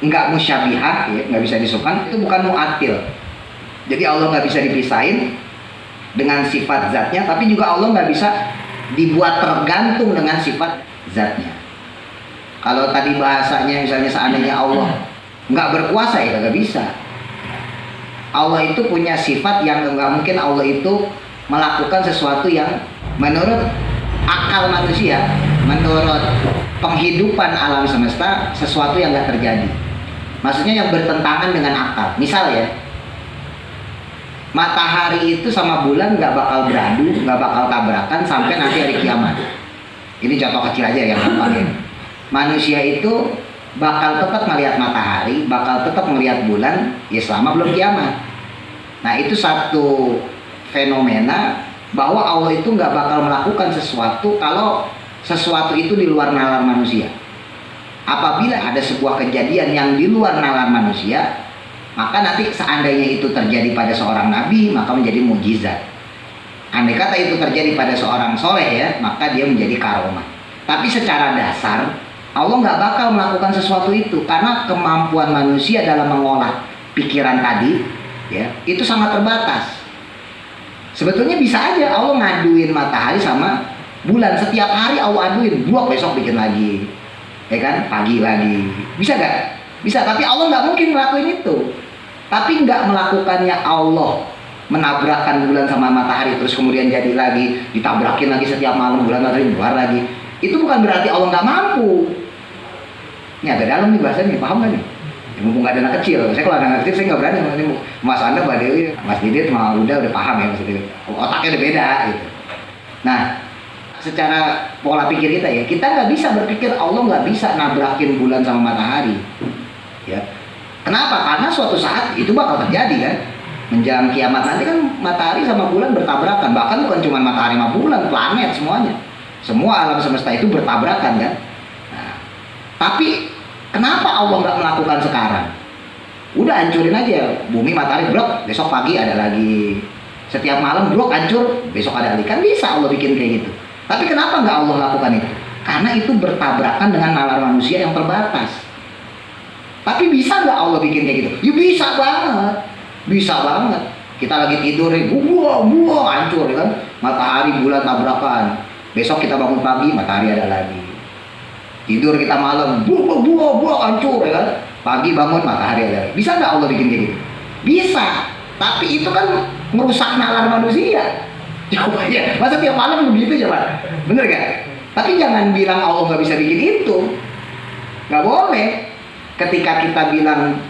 nggak musyabihat ya, nggak bisa disebutkan, itu bukan mu'attil. Jadi Allah nggak bisa dipisahin dengan sifat zatnya, tapi juga Allah nggak bisa dibuat tergantung dengan sifat zatnya. Kalau tadi bahasanya misalnya seandainya Allah nggak berkuasa ya nggak bisa. Allah itu punya sifat yang nggak mungkin Allah itu melakukan sesuatu yang menurut akal manusia, menurut penghidupan alam semesta, sesuatu yang nggak terjadi. Maksudnya yang bertentangan dengan akal. Misal ya, matahari itu sama bulan nggak bakal beradu, nggak bakal tabrakan sampai nanti hari kiamat. Ini contoh kecil aja yang gampang ya. Manusia itu bakal tetap melihat matahari, bakal tetap melihat bulan, ya selama belum kiamat. Nah itu satu fenomena bahwa Allah itu nggak bakal melakukan sesuatu kalau sesuatu itu di luar nalar manusia. Apabila ada sebuah kejadian yang di luar nalar manusia, maka nanti seandainya itu terjadi pada seorang nabi, maka menjadi mukjizat. Andai kata itu terjadi pada seorang soleh ya, maka dia menjadi karomah. Tapi secara dasar Allah nggak bakal melakukan sesuatu itu karena kemampuan manusia dalam mengolah pikiran tadi ya itu sangat terbatas. Sebetulnya bisa aja Allah ngaduin matahari sama bulan, setiap hari Allah aduin, blok besok bikin lagi, ya kan, pagi lagi, bisa gak? Bisa, tapi Allah nggak mungkin ngelakuin itu. Tapi nggak melakukannya Allah menabrakkan bulan sama matahari terus kemudian jadi lagi, ditabrakin lagi setiap malam bulan matahari keluar lagi, itu bukan berarti Allah nggak mampu. Ini agak dalam nih bahasanya, paham gak nih? Ya, mumpung gak ada anak kecil, saya kalau ada anak kecil saya nggak berani. Mas Anda, Mbak Dewi, Mas Didit, Mas udah paham ya maksudnya. Otaknya udah beda gitu. Nah, secara pola pikir kita ya, kita nggak bisa berpikir Allah nggak bisa nabrakin bulan sama matahari. Ya, kenapa? Karena suatu saat itu bakal terjadi kan. Menjelang kiamat nanti kan matahari sama bulan bertabrakan. Bahkan bukan cuma matahari sama bulan, planet semuanya. Semua alam semesta itu bertabrakan kan. Nah, tapi kenapa Allah nggak melakukan sekarang? Udah hancurin aja bumi matahari blok, besok pagi ada lagi. Setiap malam blok hancur, besok ada lagi. Kan bisa Allah bikin kayak gitu. Tapi kenapa nggak Allah lakukan itu? Karena itu bertabrakan dengan nalar manusia yang terbatas. Tapi bisa nggak Allah bikin kayak gitu? Ya bisa banget. Bisa banget. Kita lagi tidur, buah, hancur ya kan? Matahari bulan tabrakan. Besok kita bangun pagi, matahari ada lagi. Tidur kita malam, buah, hancur ya kan? Pagi bangun, matahari ada lagi. Bisa nggak Allah bikin kayak gitu? Bisa. Tapi itu kan merusak nalar manusia. Coba ya, masa tiap malam begitu coba? Bener gak? Tapi jangan bilang Allah nggak bisa bikin itu. Nggak boleh. Ketika kita bilang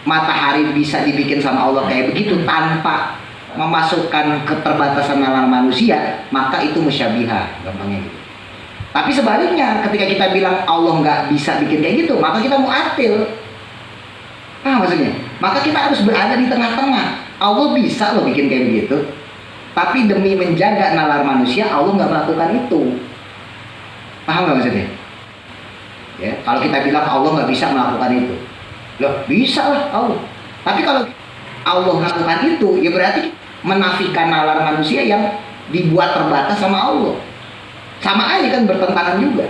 matahari bisa dibikin sama Allah kayak begitu tanpa memasukkan keterbatasan nalar manusia, maka itu musyabihah, gampangnya gitu. Tapi sebaliknya, ketika kita bilang Allah nggak bisa bikin kayak gitu, maka kita mu'attil. Maksudnya, maka kita harus berada di tengah-tengah. Allah bisa loh bikin kayak begitu, tapi demi menjaga nalar manusia, Allah nggak melakukan itu. Paham nggak maksudnya? Ya, kalau kita bilang Allah nggak bisa melakukan itu, loh bisa lah Allah. Tapi kalau Allah melakukan itu, ya berarti menafikan nalar manusia yang dibuat terbatas sama Allah. Sama aja kan bertentangan juga.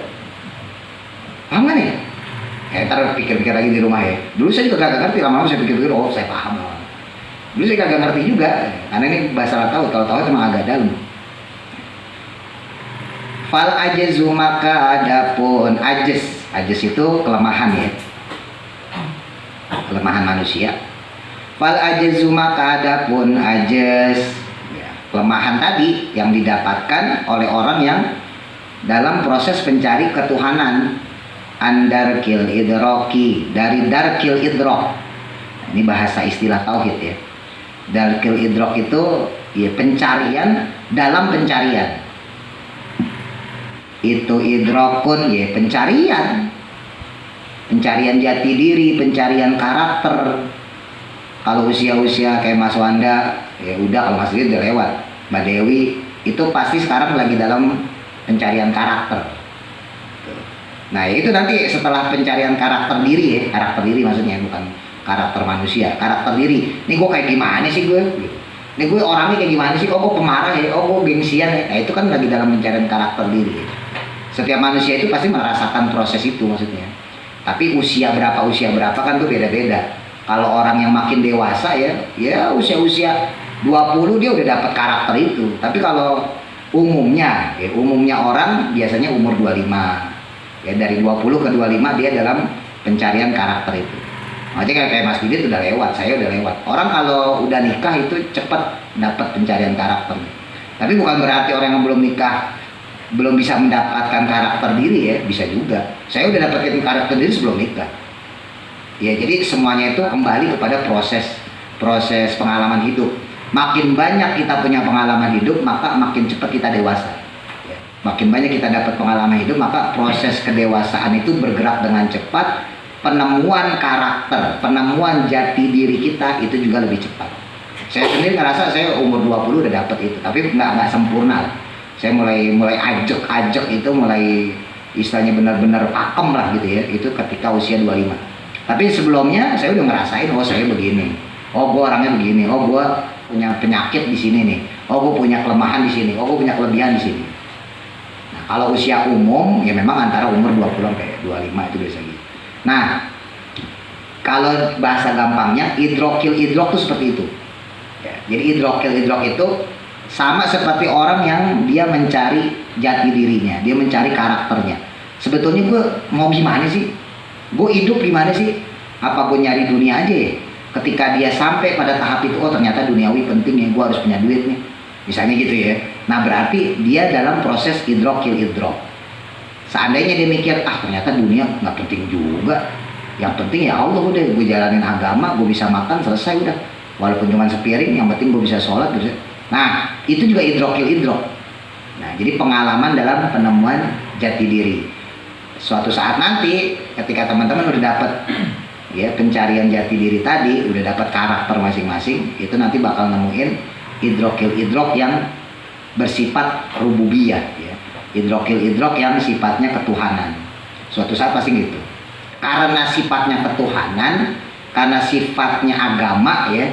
Paham kan ya? Ntar pikir-pikir lagi di rumah ya. Dulu saya juga gak ngerti, lama-lama saya pikir-pikir, oh saya paham. Dulu saya kagak ngerti juga, karena ini bahasa tahu, kalau tahu memang agak dalam. Fal ajazu maka adapun ajaz itu kelemahan ya, kelemahan manusia. Fal ajazu maka adapun ajaz, ya, kelemahan tadi yang didapatkan oleh orang yang dalam proses pencari ketuhanan, andarkil idroki, dari darkil idrok. Ini bahasa istilah tauhid ya. Darkil idrok itu ya pencarian dalam pencarian. Itu idrokun ya pencarian. Pencarian jati diri, pencarian karakter. Kalau usia-usia kayak Mas Wanda, ya udah, kalau Mas Dewi udah lewat. Mbak Dewi itu pasti sekarang lagi dalam pencarian karakter. Nah itu nanti setelah pencarian karakter diri ya, karakter diri maksudnya, bukan karakter manusia, karakter diri. Ini gue kayak gimana sih gue? Ini gue orangnya kayak gimana sih? Oh gue pemarah ya, oh gue gengsian ya. Nah itu kan lagi dalam pencarian karakter diri ya. Setiap manusia itu pasti merasakan proses itu maksudnya. Tapi usia berapa kan tuh beda-beda. Kalau orang yang makin dewasa ya usia-usia 20 dia udah dapat karakter itu. Tapi kalau umumnya orang biasanya umur 25. Ya dari 20 ke 25 dia dalam pencarian karakter itu. Makanya kayak Mas Didit udah lewat, saya udah lewat. Orang kalau udah nikah itu cepat dapat pencarian karakter. Tapi bukan berarti orang yang belum nikah belum bisa mendapatkan karakter diri ya, bisa juga. Saya udah dapetin karakter diri sebelum nikah. Ya jadi semuanya itu kembali kepada proses pengalaman hidup. Makin banyak kita punya pengalaman hidup, maka makin cepat kita dewasa. Ya. Makin banyak kita dapat pengalaman hidup, maka proses kedewasaan itu bergerak dengan cepat. Penemuan karakter, penemuan jati diri kita itu juga lebih cepat. Saya sendiri ngerasa saya umur 20 udah dapet itu, tapi nggak sempurna. Saya mulai ajak itu, mulai istilahnya benar-benar pakem lah gitu ya, itu ketika usia 25. Tapi sebelumnya saya udah ngerasain, oh saya begini, oh gue orangnya begini, oh gue punya penyakit di sini nih, oh gue punya kelemahan di sini, oh gue punya kelebihan di sini. Nah kalau usia umum ya memang antara umur 20 sampai 25 itu biasa gitu. Nah kalau bahasa gampangnya idrok itu seperti itu ya, jadi idrok itu sama seperti orang yang dia mencari jati dirinya, dia mencari karakternya. Sebetulnya gue mau gimana sih, gue hidup gimana sih, apa gue nyari dunia aja ya. Ketika dia sampai pada tahap itu, oh ternyata duniawi penting ya, gue harus punya duit nih, misalnya gitu ya. Nah berarti dia dalam proses idrok. Seandainya dia mikir, ternyata dunia nggak penting juga, yang penting ya Allah, udah gue jalanin agama, gue bisa makan, selesai udah. Walaupun cuma sepiring, yang penting gue bisa sholat gitu. Nah itu juga idrok. Nah jadi pengalaman dalam penemuan jati diri. Suatu saat nanti ketika teman-teman udah dapat ya pencarian jati diri tadi, udah dapat karakter masing-masing, itu nanti bakal nemuin idrok yang bersifat rububiyah ya. Idrok yang sifatnya ketuhanan. Suatu saat pasti gitu. Karena sifatnya ketuhanan, karena sifatnya agama ya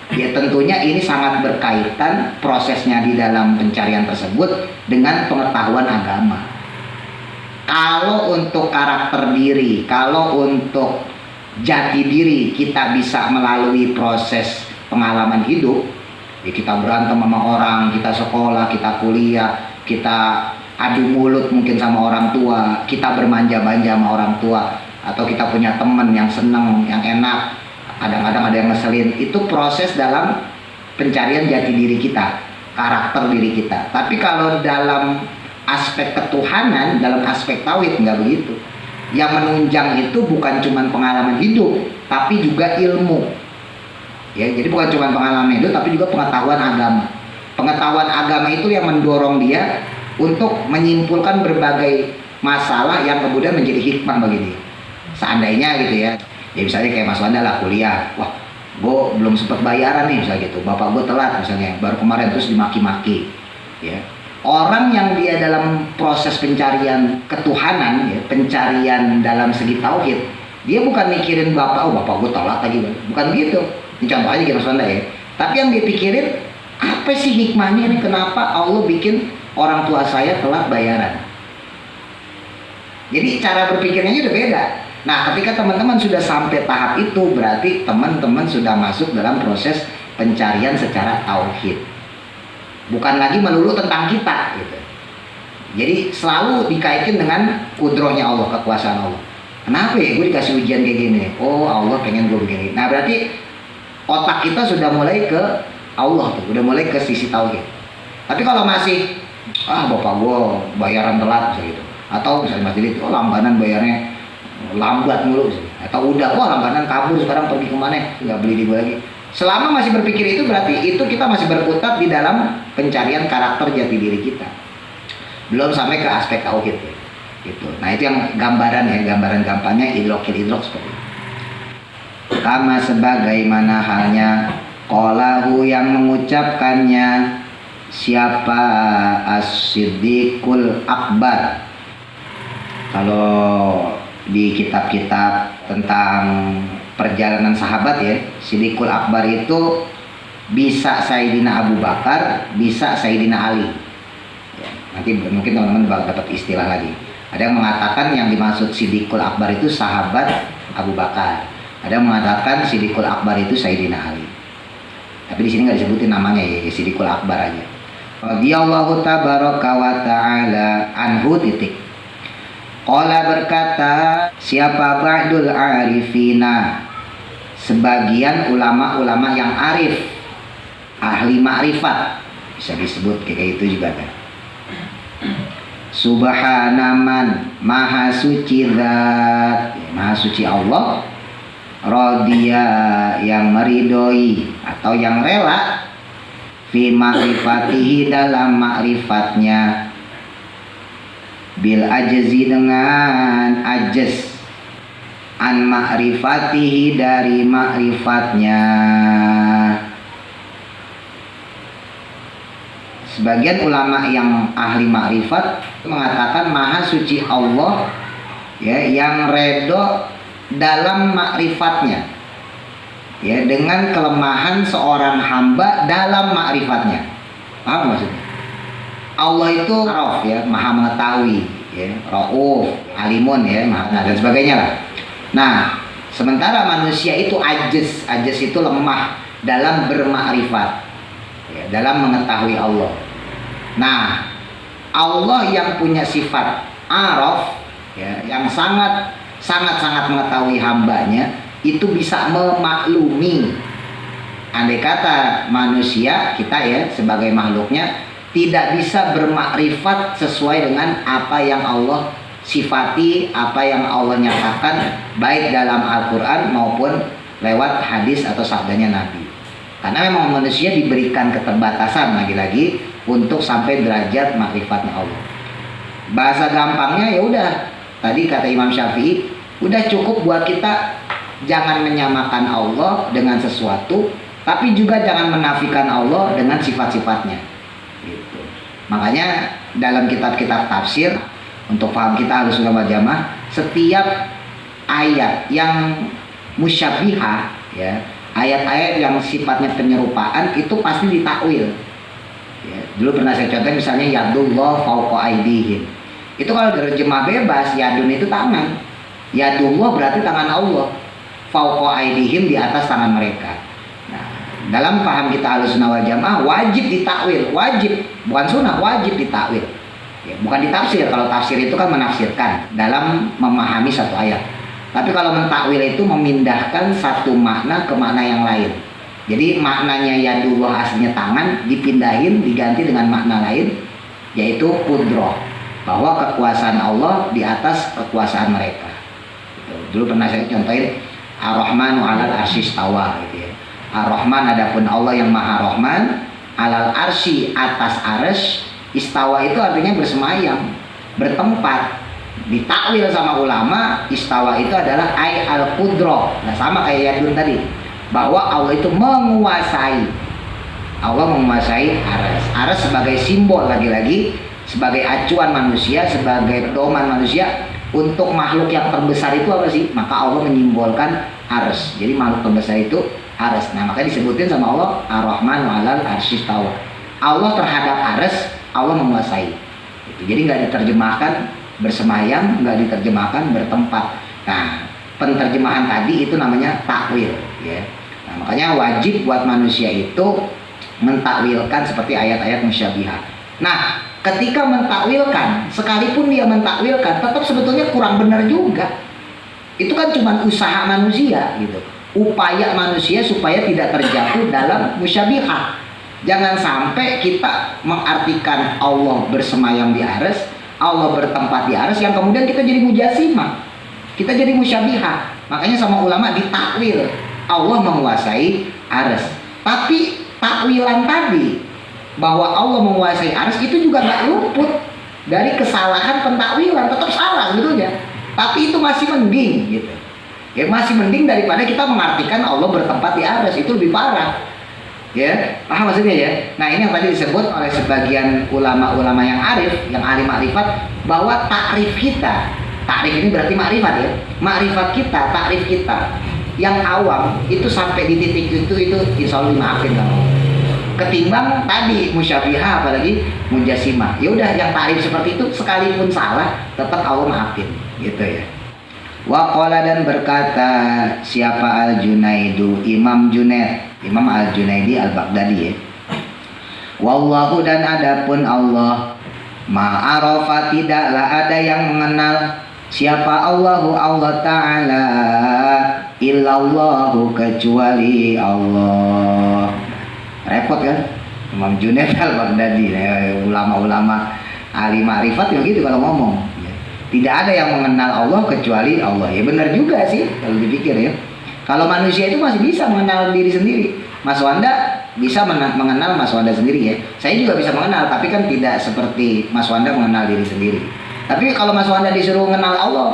tentunya ini sangat berkaitan prosesnya di dalam pencarian tersebut dengan pengetahuan agama. Kalau untuk karakter diri, kalau untuk jati diri kita bisa melalui proses pengalaman hidup, ya kita berantem sama orang, kita sekolah, kita kuliah, kita adu mulut mungkin sama orang tua, kita bermanja-manja sama orang tua, atau kita punya teman yang seneng, yang enak, kadang-kadang ada yang ngeselin. Itu proses dalam pencarian jati diri kita, karakter diri kita. Tapi kalau dalam aspek ketuhanan, dalam aspek tauhid nggak begitu. Yang menunjang itu bukan cuma pengalaman hidup, tapi juga ilmu. Ya, jadi bukan cuma pengalaman hidup, tapi juga pengetahuan agama. Pengetahuan agama itu yang mendorong dia untuk menyimpulkan berbagai masalah yang kemudian menjadi hikmah bagi dia. Seandainya gitu ya misalnya kayak Mas Wanda lah kuliah, wah gue belum sempat bayaran nih misalnya gitu, bapak gue telat misalnya, baru kemarin terus dimaki-maki ya. Orang yang dia dalam proses pencarian ketuhanan ya, pencarian dalam segi tauhid, dia bukan mikirin bapak gue telat lagi, bukan gitu. Ini contoh aja gitu Mas Wanda ya. Tapi yang dipikirin, apa sih hikmahnya nih, kenapa Allah bikin orang tua saya telat bayaran. Jadi cara berpikirnya udah beda. Nah ketika teman-teman sudah sampai tahap itu, berarti teman-teman sudah masuk dalam proses pencarian secara tauhid. Bukan lagi melulu tentang kita gitu. Jadi selalu dikaitkan dengan kudrohnya Allah, kekuasaan Allah. Kenapa ya gue dikasih ujian kayak gini? Oh Allah pengen gue begini. Nah berarti otak kita sudah mulai ke Allah tuh, udah mulai ke sisi tauhid. Tapi kalau masih bapak gua bayaran telat misalnya gitu, atau misalnya Mas Dili, langganan bayarnya lambat mulu sih, atau udah langganan kabur sekarang pergi kemana, nggak beli di gua lagi. Selama masih berpikir itu, berarti itu kita masih berkutat di dalam pencarian karakter jati diri kita, belum sampai ke aspek tauhid ya. Gitu. Nah itu yang gambaran ya, gambaran gampangnya idrok seperti itu. Kama sebagaimana halnya qalahu yang mengucapkannya siapa as-siddiqul akbar. Kalau di kitab-kitab tentang perjalanan sahabat ya, Siddiqul Akbar itu bisa Sayyidina Abu Bakar, bisa Sayyidina Ali ya, nanti mungkin teman-teman dapat istilah lagi. Ada yang mengatakan yang dimaksud Siddiqul Akbar itu sahabat Abu Bakar, ada yang mengatakan Siddiqul Akbar itu Sayyidina Ali, tapi di sini nggak disebutin namanya ya, Siddiqul Akbar aja. Radhiyallahu tabaraka wa ta'ala anhu titik. Qala berkata siapa ba'dul arifina, sebagian ulama-ulama yang arif, ahli ma'rifat, bisa disebut kayak itu juga kan. Subhanaman, maha suci zat, maha suci Allah, radiya yang meridoi atau yang rela, fi ma'rifatihi dalam ma'rifatnya, bil ajzi dengan ajaz, an ma'rifatihi dari ma'rifatnya. Sebagian ulama yang ahli ma'rifat mengatakan maha suci Allah ya, yang redo dalam ma'rifatnya ya, dengan kelemahan seorang hamba dalam ma'rifatnya. Paham maksudnya? Allah itu Rauf ya, maha mengetahui ya, Rauf, alimun ya, maha, dan sebagainya lah. Nah, sementara manusia itu ajaz itu lemah dalam bermakrifat ya, dalam mengetahui Allah. Nah, Allah yang punya sifat Araf ya, yang sangat mengetahui hambanya, itu bisa memaklumi. Andai kata manusia kita ya sebagai makhluknya tidak bisa bermakrifat sesuai dengan apa yang Allah sifati, apa yang Allah nyatakan baik dalam Al-Quran maupun lewat hadis atau sabdanya Nabi. Karena memang manusia diberikan keterbatasan lagi-lagi untuk sampai derajat makrifatnya Allah. Bahasa gampangnya ya udah, tadi kata Imam Syafi'i, udah cukup buat kita jangan menyamakan Allah dengan sesuatu, tapi juga jangan menafikan Allah dengan sifat-sifatnya. Gitu. Makanya dalam kitab-kitab tafsir untuk paham kita Ahlussunnah wal Jamaah, setiap ayat yang musyabihah ya, ayat-ayat yang sifatnya penyerupaan itu pasti ditakwil ya. Dulu pernah saya contoh misalnya yadullah fauqa aydihim, itu kalau terjemah bebas yadun itu tangan, yadullah berarti tangan Allah, fauqa aydihim di atas tangan mereka. Dalam paham kita Ahlussunnah wal Jamaah wajib ditakwil, wajib, bukan sunnah, wajib ditakwil ya, bukan ditafsir. Kalau tafsir itu kan menafsirkan dalam memahami satu ayat, tapi kalau mentakwil itu memindahkan satu makna ke makna yang lain. Jadi maknanya yadullah aslinya tangan dipindahin, diganti dengan makna lain, yaitu qudroh, bahwa kekuasaan Allah di atas kekuasaan mereka. Dulu pernah saya contohin Ar-Rahmanu 'alal arsy istawa gitu ya. Ar-Rahman adapun Allah yang Maha Rahman, alal arsy atas arsy, istawa itu artinya bersemayam, bertempat. Ditakwil sama ulama, istawa itu adalah ay al-qudroh. Nah sama kayak yadun tadi, bahwa Allah itu menguasai. Allah menguasai arsy. Arsy sebagai simbol lagi-lagi, sebagai acuan manusia, sebagai pedoman manusia untuk makhluk yang terbesar itu apa sih? Maka Allah menyimbolkan arsy. Jadi makhluk terbesar itu arsy. Nah makanya disebutin sama Allah Ar-Rahman 'alal arsy istawa. Allah terhadap arsy, Allah menguasai. Jadi nggak diterjemahkan bersemayam, nggak diterjemahkan bertempat. Nah penterjemahan tadi itu namanya takwil ya. Nah makanya wajib buat manusia itu mentakwilkan seperti ayat-ayat musyabihah. Nah ketika mentakwilkan, sekalipun dia mentakwilkan, tetap sebetulnya kurang benar juga. Itu kan cuma usaha manusia gitu. upaya manusia supaya tidak terjatuh dalam musyabihah. Jangan sampai kita mengartikan Allah bersemayam di arsy, Allah bertempat di arsy, yang kemudian kita jadi mujasimah, kita jadi musyabihah. Makanya sama ulama ditakwil Allah menguasai arsy. Tapi takwilan tadi bahwa Allah menguasai arsy itu juga nggak luput dari kesalahan pentakwilan, tetap salah sebetulnya. Tapi itu masih mending gitu. Ya masih mending daripada kita mengartikan Allah bertempat di arsy, itu lebih parah. Ya, paham maksudnya ya? Nah, ini yang tadi disebut oleh sebagian ulama-ulama yang arif, yang ahli makrifat, bahwa takrif kita, takrif ini berarti makrifat ya. Makrifat kita, takrif kita yang awam itu sampai di titik itu insya Allah dimaafin kamu. Ketimbang tadi musyabihah apalagi mujasimah. Ya udah, yang takrif seperti itu sekalipun salah tetap Allah maafin, gitu ya. Waqala, dan berkata siapa Al-Junaidu, Imam Junaid, Imam Al-Junaidi Al-Baghdadi ya. Wallahu, dan adapun Allah, ma'arafa, tidaklah ada yang mengenal siapa Allahu, Allah Ta'ala, illallahu, kecuali Allah. Repot kan Imam Junaid Al-Baghdadi, ulama-ulama ahli ma'rifat ya gitu kalau ngomong. Tidak ada yang mengenal Allah kecuali Allah. Ya benar juga sih kalau dipikir ya. Kalau manusia itu masih bisa mengenal diri sendiri. Mas Wanda bisa mengenal Mas Wanda sendiri ya. Saya juga bisa mengenal, tapi kan tidak seperti Mas Wanda mengenal diri sendiri. Tapi kalau Mas Wanda disuruh mengenal Allah,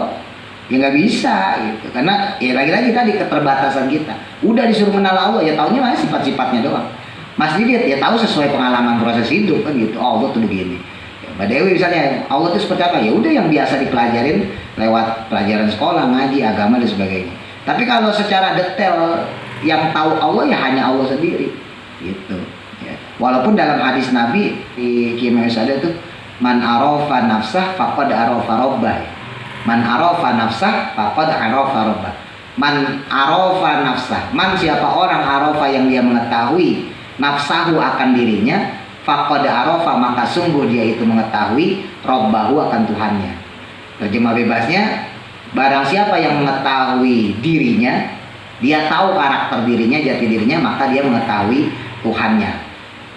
ya nggak bisa gitu. Karena ya lagi-lagi tadi keterbatasan kita. Udah disuruh mengenal Allah, ya taunya masih sifat-sifatnya doang. Mas Didit ya tahu sesuai pengalaman proses hidup kan gitu. Oh, Allah tuh begini. Mbak Dewi misalnya, Allah itu seperti apa? Ya udah yang biasa dipelajarin lewat pelajaran sekolah, ngaji, agama dan sebagainya. Tapi kalau secara detail yang tahu Allah ya hanya Allah sendiri, gitu. Ya. Walaupun dalam hadis Nabi di Kiai ada tuh, man arafa nafsah faqad arafa rabbah. Man arafa nafsah faqad arafa rabbah. Man arafa nafsah, man siapa orang arafa yang dia mengetahui nafsahu akan dirinya, faqad arafa, maka sungguh dia itu mengetahui rabbahu, akan Tuhannya. Terjemah bebasnya, barang siapa yang mengetahui dirinya, dia tahu karakter dirinya, jati dirinya, maka dia mengetahui Tuhannya.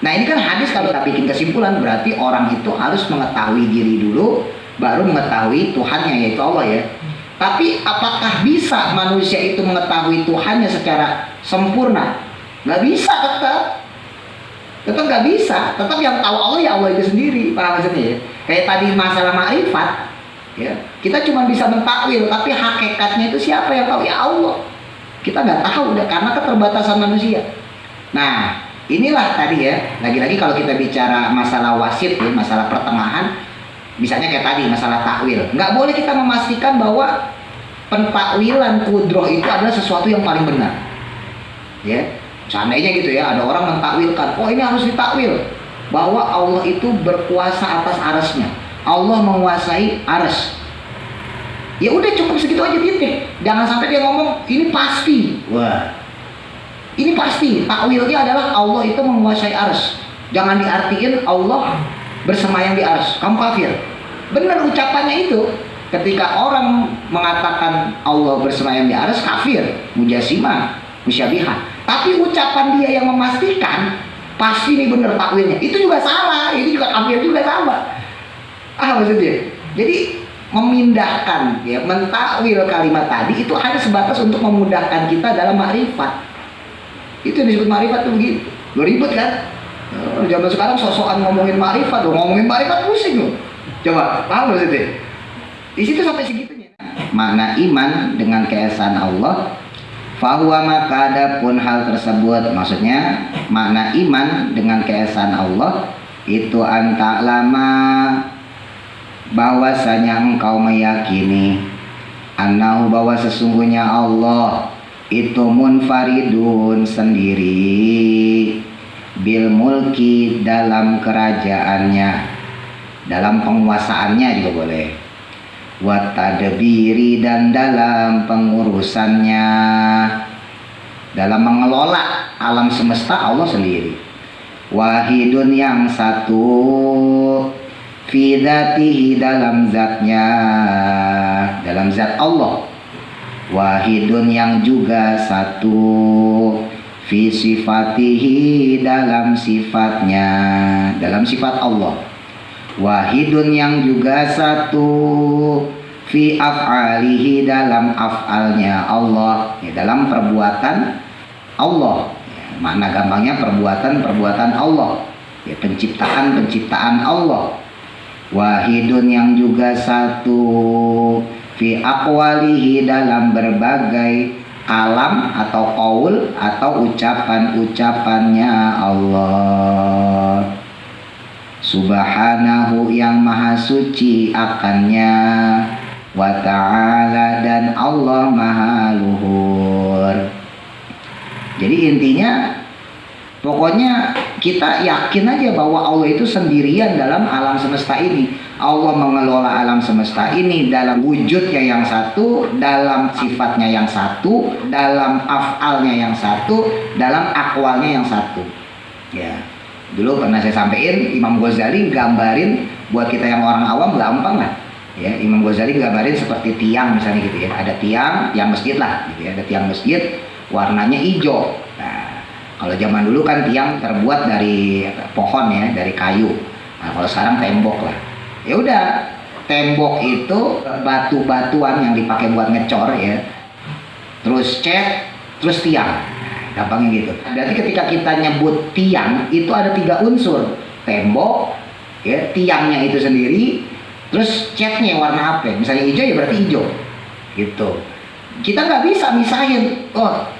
Nah ini kan hadis kalau kita bikin kesimpulan, berarti orang itu harus mengetahui diri dulu, baru mengetahui Tuhannya, yaitu Allah ya. Tapi apakah bisa manusia itu mengetahui Tuhannya secara sempurna? Nggak bisa, tetap nggak bisa. Tetap yang tahu Allah ya Allah itu sendiri, paham maksudnya ya? Kayak tadi masalah ma'rifat ya, kita cuma bisa mentakwil, tapi hakikatnya itu siapa yang tahu? Ya Allah. Kita nggak tahu udah, karena keterbatasan manusia. Nah inilah tadi ya, lagi-lagi kalau kita bicara masalah wasit ya, masalah pertengahan, misalnya kayak tadi masalah takwil, nggak boleh kita memastikan bahwa pentakwilan kudroh itu adalah sesuatu yang paling benar ya. Seandainya gitu ya, ada orang mentakwilkan, oh ini harus ditakwil bahwa Allah itu berkuasa atas arsy-Nya, Allah menguasai arsy. Ya udah, cukup segitu aja titik. Jangan sampai dia ngomong ini pasti. Wah, ini pasti. Takwilnya adalah Allah itu menguasai arsy. Jangan diartikan Allah bersemayam di arsy, kamu kafir. Benar ucapannya itu. Ketika orang mengatakan Allah bersemayam di arsy, kafir, mujasimah, musyabihah. Tapi ucapan dia yang memastikan pasti ini benar takwilnya, itu juga salah, itu juga kafir juga sama. Maksudnya, jadi memindahkan ya, mentakwil kalimat tadi itu hanya sebatas untuk memudahkan kita dalam makrifat. Itu yang disebut makrifat tuh begitu. Lo ribet kan? Zaman sekarang sosokan ngomongin makrifat, ngomongin makrifat pusing lo. Coba, paham maksudnya? Di situ sampai segitunya. Makna iman dengan keesaan Allah, fahuwa, maka adapun hal tersebut, maksudnya makna iman dengan keesaan Allah itu lama bahwasanya engkau meyakini annahu, bahwa sesungguhnya Allah itu munfaridun, sendiri, bil mulki, dalam kerajaannya, dalam penguasaannya juga boleh, wa tadbiri, dan dalam pengurusannya, dalam mengelola alam semesta Allah sendiri. Wahidun, yang satu, fi dzatihi, dalam zatnya, dalam zat Allah. wahidun yang juga satu, fi sifatihi dalam sifatnya, dalam sifat Allah. Wahidun yang juga satu, fi af'alihi dalam af'alnya Allah, ya, dalam perbuatan Allah. Ya, makna gampangnya perbuatan Allah, ya, penciptaan Allah. Wahidun yang juga satu, fi aqwalihi dalam berbagai kalam atau qaul atau ucapan-ucapannya Allah. Subhanahu yang maha suci akannya, wa ta'ala dan Allah maha luhur. Jadi intinya pokoknya kita yakin aja bahwa Allah itu sendirian dalam alam semesta ini. Allah mengelola alam semesta ini dalam wujudnya yang satu, dalam sifatnya yang satu, dalam af'alnya yang satu, dalam akwalnya yang satu. Ya. Dulu pernah saya sampaikan, Imam Ghazali gambarin buat kita yang orang awam gampang lah. Ya, Imam Ghazali gambarin seperti tiang misalnya gitu ya. Ada tiang masjid lah gitu ya. Ada tiang masjid warnanya hijau. Nah, kalau zaman dulu kan tiang terbuat dari pohon ya, dari kayu. Nah, kalau sekarang tembok lah. Ya udah, tembok itu batu-batuan yang dipakai buat ngecor ya. Terus cat, terus tiang. Gampangnya gitu. Berarti ketika kita nyebut tiang itu ada 3 unsur, tembok, ya, tiangnya itu sendiri, terus catnya warna apa? Misalnya hijau ya berarti hijau, gitu. Kita nggak bisa misahin, oh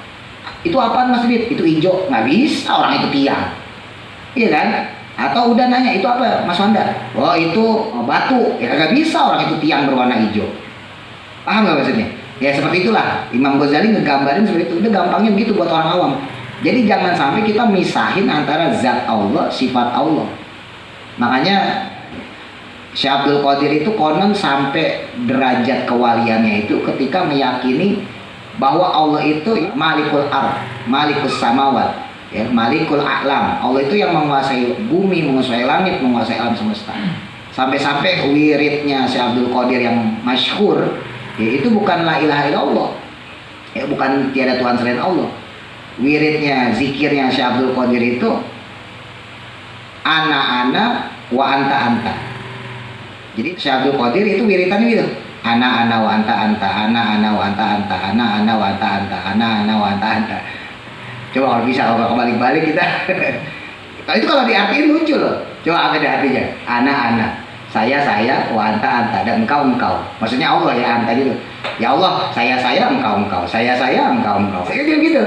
itu apaan Mas Dit? Itu hijau, nggak bisa, orang itu tiang, iya kan? Atau udah nanya itu apa Mas Wanda? Oh itu batu, ya nggak bisa, orang itu tiang berwarna hijau. Paham nggak maksudnya? Ya seperti itulah Imam Ghazali ngegambarin seperti itu. Udah gampangnya gitu buat orang awam. Jadi jangan sampai kita misahin antara zat Allah, sifat Allah. Makanya Syekh Abdul Qadir itu konon sampai derajat kewaliannya itu ketika meyakini bahwa Allah itu Malikul Ard, Malikus Samawat, ya, Malikul A'lam. Allah itu yang menguasai bumi, menguasai langit, menguasai alam semesta. Sampai-sampai wiridnya Syekh Abdul Qadir yang masyhur, ya, itu bukan la ilaha illallah, ya, bukan tiada Tuhan selain Allah. Wiridnya, zikirnya Syekh Abdul Qadir itu ana wa anta. Jadi Syekh Abdul Qadir itu wiridannya gitu, ana wa anta, ana wa anta, ana wa anta. Coba kalau bisa, kalau kebalik-balik kita. Kalau itu kalau diartiin lucu loh. Coba apa artinya? Ana. Saya, wa anta, dan engkau. Maksudnya Allah ya, anta gitu. Ya Allah, saya, engkau. Saya, engkau. Saya gitu.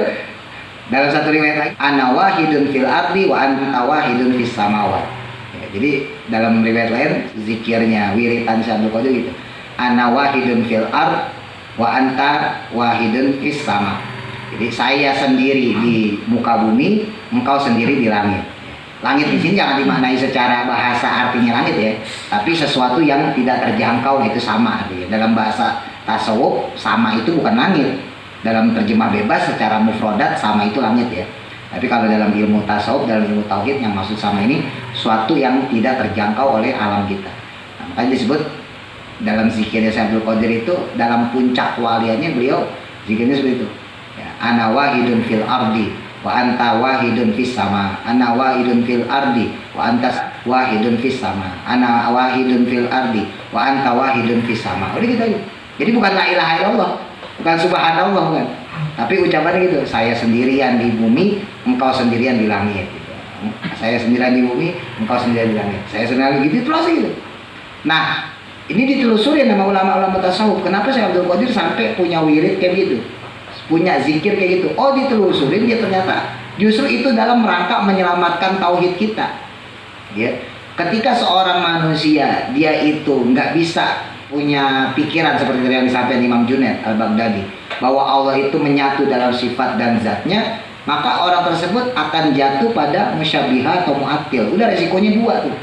Dalam satu riwayat lagi, ana wahidun fil ardi wa anta wahidun fis samawat. Ya, jadi dalam riwayat lain zikirnya wiridan Syekh Abdul Qadir gitu. Ana wahidun fil ard wa anta wahidun fis sama. Jadi saya sendiri di muka bumi, engkau sendiri di langit. Langit di sini jangan dimaknai secara bahasa artinya langit ya, tapi sesuatu yang tidak terjangkau itu sama artinya. Dalam bahasa tasawuf sama itu bukan langit. Dalam terjemah bebas secara mufradat sama itu langit ya. Tapi kalau dalam ilmu tasawuf, dalam ilmu tauhid yang maksud sama ini suatu yang tidak terjangkau oleh alam kita. Nah, makanya disebut dalam zikirnya Syekh Abdul Qadir itu dalam puncak waliannya beliau zikirnya seperti itu. Ya, ana wahidun fil ardi wa anta wahidun fis sama. Ana wahidun fil ardi wa anta wahidun fis sama. Ana wahidun fil ardi wa anta wahidun fis sama. Udah gitu aja. Jadi bukan la ilaha illallah, bukan subhanallah, bukan. Tapi ucapannya gitu, saya sendirian di bumi, engkau sendirian di langit gitu. Saya sendirian di bumi, engkau sendirian di langit. Saya sendirian gitu terus gitu. Nah, ini ditelusuri sama ulama-ulama tasawuf. Kenapa Syekh Abdul Qadir sampai punya wirid kayak gitu? Punya zikir kayak gitu. Oh, ditelusurin dia ternyata justru itu dalam rangka menyelamatkan tauhid kita. Ya. Ketika seorang manusia dia itu nggak bisa punya pikiran seperti yang disampaikan Imam Junaid Al-Baghdadi bahwa Allah itu menyatu dalam sifat dan zatnya, maka orang tersebut akan jatuh pada musyabbihah atau mu'attil. Udah resikonya 2 tuh.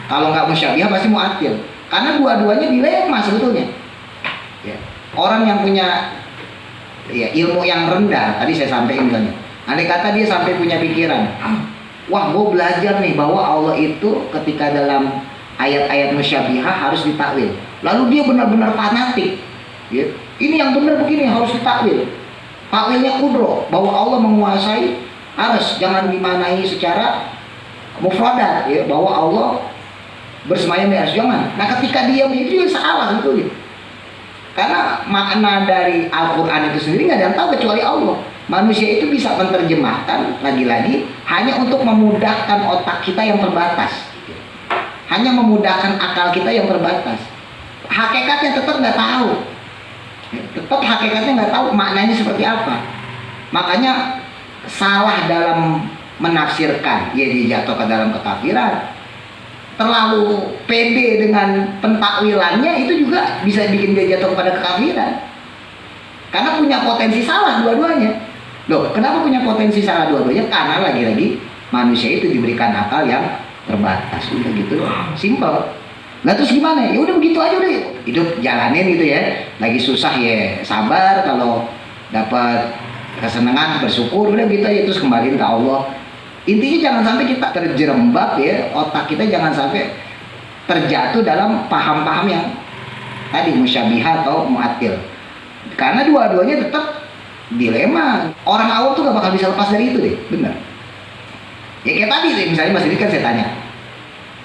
Kalau nggak musyabbihah pasti mu'attil. Karena dua-duanya dilema sebetulnya. Ya. Orang yang punya ya, ilmu yang rendah, tadi saya sampaikan misalnya, andai kata dia sampai punya pikiran, wah gue belajar nih bahwa Allah itu ketika dalam ayat-ayat musyabbihah harus ditakwil. Lalu dia benar-benar fanatik. Ya. Ini yang benar begini harus ditakwil. Takwilnya kudro, bahwa Allah menguasai arsy, jangan dimaknai secara mufradat, ya, bahwa Allah bersemayam di arsy, jangan. Nah, ketika dia itu salah itu. Karena makna dari Al-Quran itu sendiri nggak ada yang tahu kecuali Allah. Manusia itu bisa menerjemahkan lagi-lagi hanya untuk memudahkan otak kita yang terbatas, hanya memudahkan akal kita yang terbatas. Hakikatnya tetap nggak tahu. Tetap hakikatnya nggak tahu maknanya seperti apa. Makanya salah dalam menafsirkan, ya dia jatuh ke dalam kekafiran. Terlalu pede dengan pentakwilannya itu juga bisa bikin dia jatuh kepada kekafiran. Karena punya potensi salah dua-duanya. Loh, kenapa punya potensi salah dua-duanya? Karena lagi-lagi manusia itu diberikan akal yang terbatas. Udah gitu, simple. Nah terus gimana? Ya udah begitu aja udah. Hidup jalanin gitu ya. Lagi susah ya sabar, kalau dapat kesenangan bersyukur, udah gitu aja, terus kembaliin ke Allah. Intinya jangan sampai kita terjerembab ya, otak kita jangan sampai terjatuh dalam paham-paham yang tadi musyabihah atau mu'attil. Karena dua-duanya tetap dilema. Orang awam tuh gak bakal bisa lepas dari itu deh, benar. Ya kayak tadi deh, misalnya Mas Didi kan saya tanya,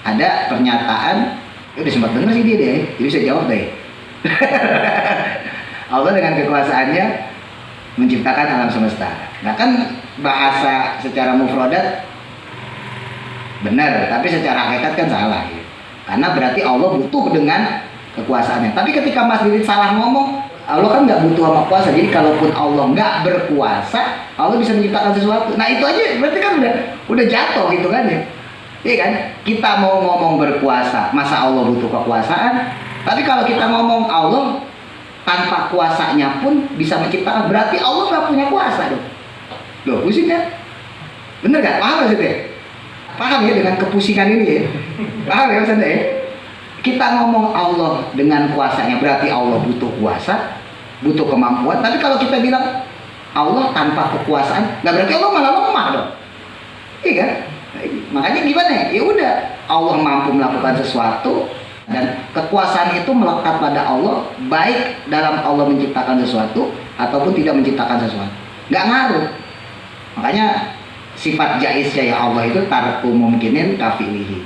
ada pernyataan, ya udah sempat denger sih dia deh, jadi bisa jawab deh. Allah dengan kekuasaannya menciptakan alam semesta. Nah kan bahasa secara mufradat benar, tapi secara hakikat kan salah ya. Karena berarti Allah butuh dengan kekuasaannya. Tapi ketika Mas Didi salah ngomong, Allah kan nggak butuh sama kuasa. Jadi kalaupun Allah nggak berkuasa, Allah bisa menciptakan sesuatu. Nah itu aja berarti kan udah jatuh gitu kan ya. Iya kan? Kita mau ngomong berkuasa, masa Allah butuh kekuasaan? Tapi kalau kita ngomong Allah tanpa kuasanya pun bisa menciptakan, berarti Allah nggak punya kuasa dong. Loh, pusing kan? Bener gak? Paham maksudnya? Paham ya dengan kepusingan ini ya? Paham ya maksudnya ya? Kita ngomong Allah dengan kuasanya, berarti Allah butuh kuasa, butuh kemampuan. Tapi kalau kita bilang Allah tanpa kekuasaan, nggak berarti Allah malah lemah dong. Iya kan? Makanya gimana ya? Ya udah, Allah mampu melakukan sesuatu, dan kekuasaan itu melekat pada Allah, baik dalam Allah menciptakan sesuatu ataupun tidak menciptakan sesuatu. Nggak ngaruh. Makanya sifat jaiznya ya Allah itu tarku mumkinin kafilihi.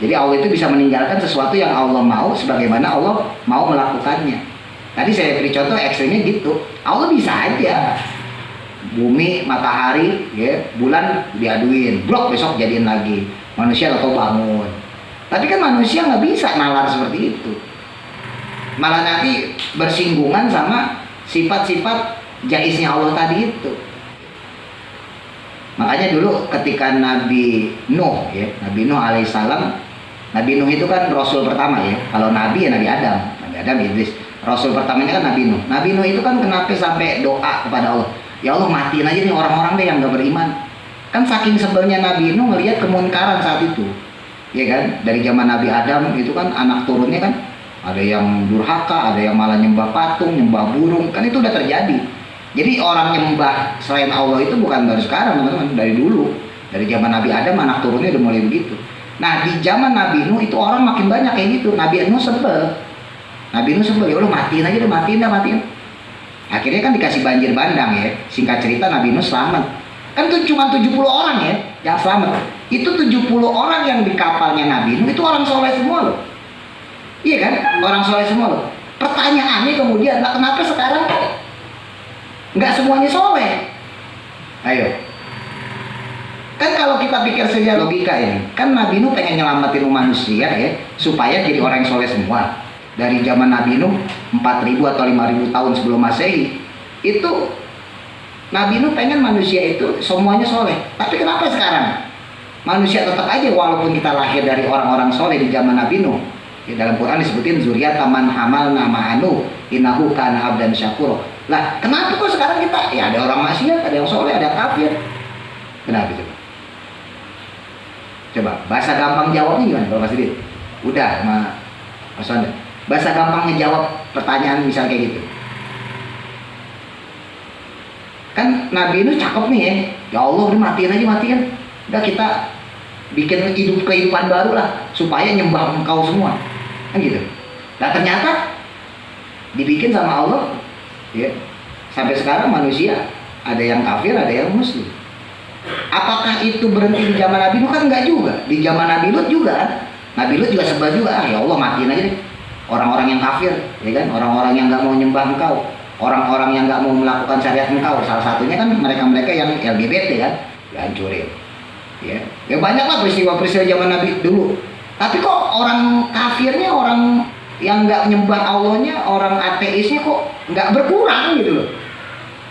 Jadi Allah itu bisa meninggalkan sesuatu yang Allah mau sebagaimana Allah mau melakukannya. Tadi saya beri contoh ekstrimnya gitu. Allah bisa aja bumi, matahari, ya, bulan diaduin, blok besok jadiin lagi. Manusia atau bangun. Tapi kan manusia nggak bisa nalar seperti itu. Malah nanti bersinggungan sama sifat-sifat jaiznya Allah tadi itu. Makanya dulu ketika Nabi Nuh ya, Nabi Nuh alaihissalam, Nabi Nuh itu kan Rasul pertama ya. Kalau Nabi ya Nabi Adam, Nabi Adam Idris. Rasul pertamanya kan Nabi Nuh. Nabi Nuh itu kan kenapa sampai doa kepada Allah, ya Allah matiin aja nih orang-orang deh yang gak beriman. Kan saking sebelnya Nabi Nuh ngelihat kemunkaran saat itu, ya kan. Dari zaman Nabi Adam itu kan anak turunnya kan ada yang durhaka, ada yang malah nyembah patung, nyembah burung, kan itu udah terjadi. Jadi orang nyembah selain Allah itu bukan baru sekarang teman-teman, dari dulu. Dari zaman Nabi Adam anak turunnya udah mulai begitu. Nah di zaman Nabi Nuh itu orang makin banyak kayak gitu. Nabi Nuh sebel. Nabi Nuh sebel, ya udah matiin aja deh, matiin. Akhirnya kan dikasih banjir bandang ya. Singkat cerita Nabi Nuh selamat. Kan itu cuma 70 orang ya yang selamat. Itu 70 orang yang di kapalnya Nabi Nuh itu orang soleh semua loh. Iya kan? Orang soleh semua loh. Pertanyaannya kemudian, nah kenapa sekarang nggak semuanya soleh? Ayo. Kan kalau kita pikir saja logika ini, kan Nabi Nuh pengen nyelamatin manusia ya, supaya jadi orang yang soleh semua. Dari zaman Nabi Nuh 4.000 atau 5.000 tahun sebelum Masehi, itu Nabi Nuh pengen manusia itu semuanya soleh. Tapi kenapa sekarang manusia tetap aja walaupun kita lahir dari orang-orang soleh di zaman Nabi Nuh? Ya, dalam Quran disebutin zuriyatan man hamalna ma'anu innahu kana abdan syakura. Lah, kenapa kok sekarang kita ya ada orang maksiat, ada yang soleh, ada kafir? Kenapa coba? Coba bahasa gampang jawabnya gimana kalau Mas Didi? Udah sama Mas Wanda. Bahasa gampang ngejawab pertanyaan misal kayak gitu. Kan Nabi Nuh cakep nih ya. Ya Allah udah matiin. Udah kita bikin kehidupan baru lah supaya nyembah engkau semua. Kan gitu. Nah ternyata dibikin sama Allah, ya. Sampai sekarang manusia ada yang kafir, ada yang muslim. Apakah itu berhenti di zaman Nabi Nuh? Kan enggak juga. Di zaman Nabi Lut juga kan. Nabi Lut juga sebel juga, ya Allah matiin aja deh orang-orang yang kafir, ya kan? Orang-orang yang nggak mau nyembah engkau, orang-orang yang nggak mau melakukan syariat engkau. Salah satunya kan mereka-mereka yang LGBT kan, dihancurin. Ya banyak lah peristiwa-peristiwa zaman Nabi dulu. Tapi kok orang kafirnya, orang yang nggak nyembah Allahnya, orang ateisnya kok nggak berkurang gitu loh.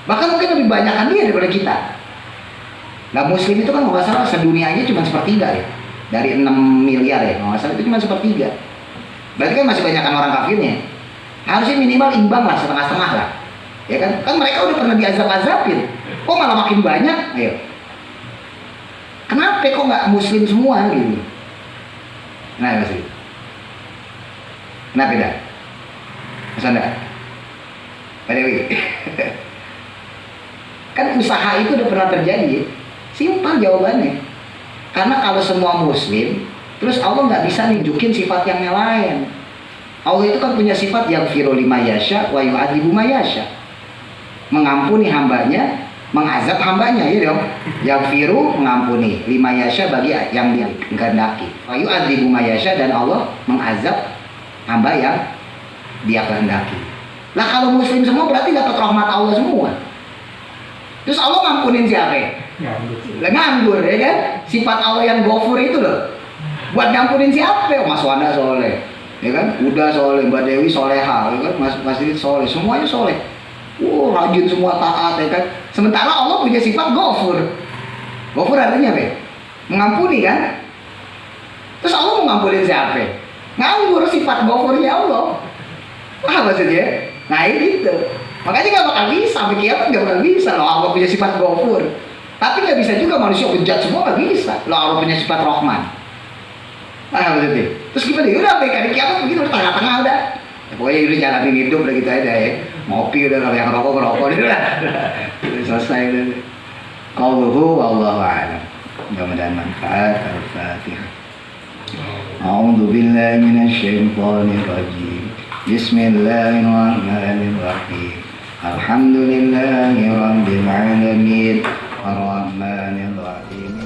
Bahkan mungkin lebih banyakkan dia daripada kita. Nah muslim itu kan nggak salah sedunia aja cuma sepertiga ya. Dari 6 miliar ya, nggak salah itu cuma sepertiga. Berarti kan masih banyakkan orang kafirnya. Harusnya minimal imbang lah, setengah-setengah lah. Ya kan? Kan mereka udah pernah diazab-azabin. Kok malah makin banyak? Ayo. Kenapa kok nggak muslim semua gitu? Nah, masih. Kenapa dah? Mas Anda? Pak Dewi. Kan usaha itu udah pernah terjadi ya. Simpel jawabannya. Karena kalau semua muslim, terus Allah nggak bisa nunjukin sifat yang lain. Allah itu kan punya sifat yang firu lima yasha wa yu'adzibu ma yasha. Mengampuni hambanya, mengazab hambanya, ya dong. Yang firu mengampuni, lima yasha bagi yang dia kehendaki. Wa yu'adzibu ma yasha, dan Allah mengazab hamba yang dia kehendaki. Lah kalau muslim semua berarti dapat rahmat Allah semua. Terus Allah ngampunin siapa? Nganggur, ya kan? Sifat Allah yang ghafur itu loh. Buat ngampunin siapa? Mas Wanda soleh, ya kan? Udah soleh, Mbak Dewi soleha, ya kan? Mas Didi soleh, semuanya soleh. Rajin semua, taat, ya kan? Sementara Allah punya sifat ghafur. Ghafur artinya apa? Mengampuni kan? Terus Allah mau ngampunin siapa? Nganggur, sifat ghafurnya Allah. Paham maksudnya? Nah ini itu. Makanya gak bakal bisa, sampai kiamat gak bakal bisa loh Allah punya sifat ghafur. Tapi gak bisa juga manusia bejat semua, gak bisa loh Allah punya sifat Rahman. Paham maksudnya? Terus gimana? Udah sampai kali kiamat begitu, udah tengah-tengah udah. Ya, pokoknya udah jalanin hidup udah gitu aja ya. Ngopi udah, kalau yang rokok udah. Udah selesai udah. Qauluhu wallahu a'lam. Mudah-mudahan manfaat. Al-Fatihah. A'udzu billahi minasyaitonir rajim. Bismillahirrahmanirrahim. Alhamdulillahi rabbil alamin. Ar-Rahmanir Rahim.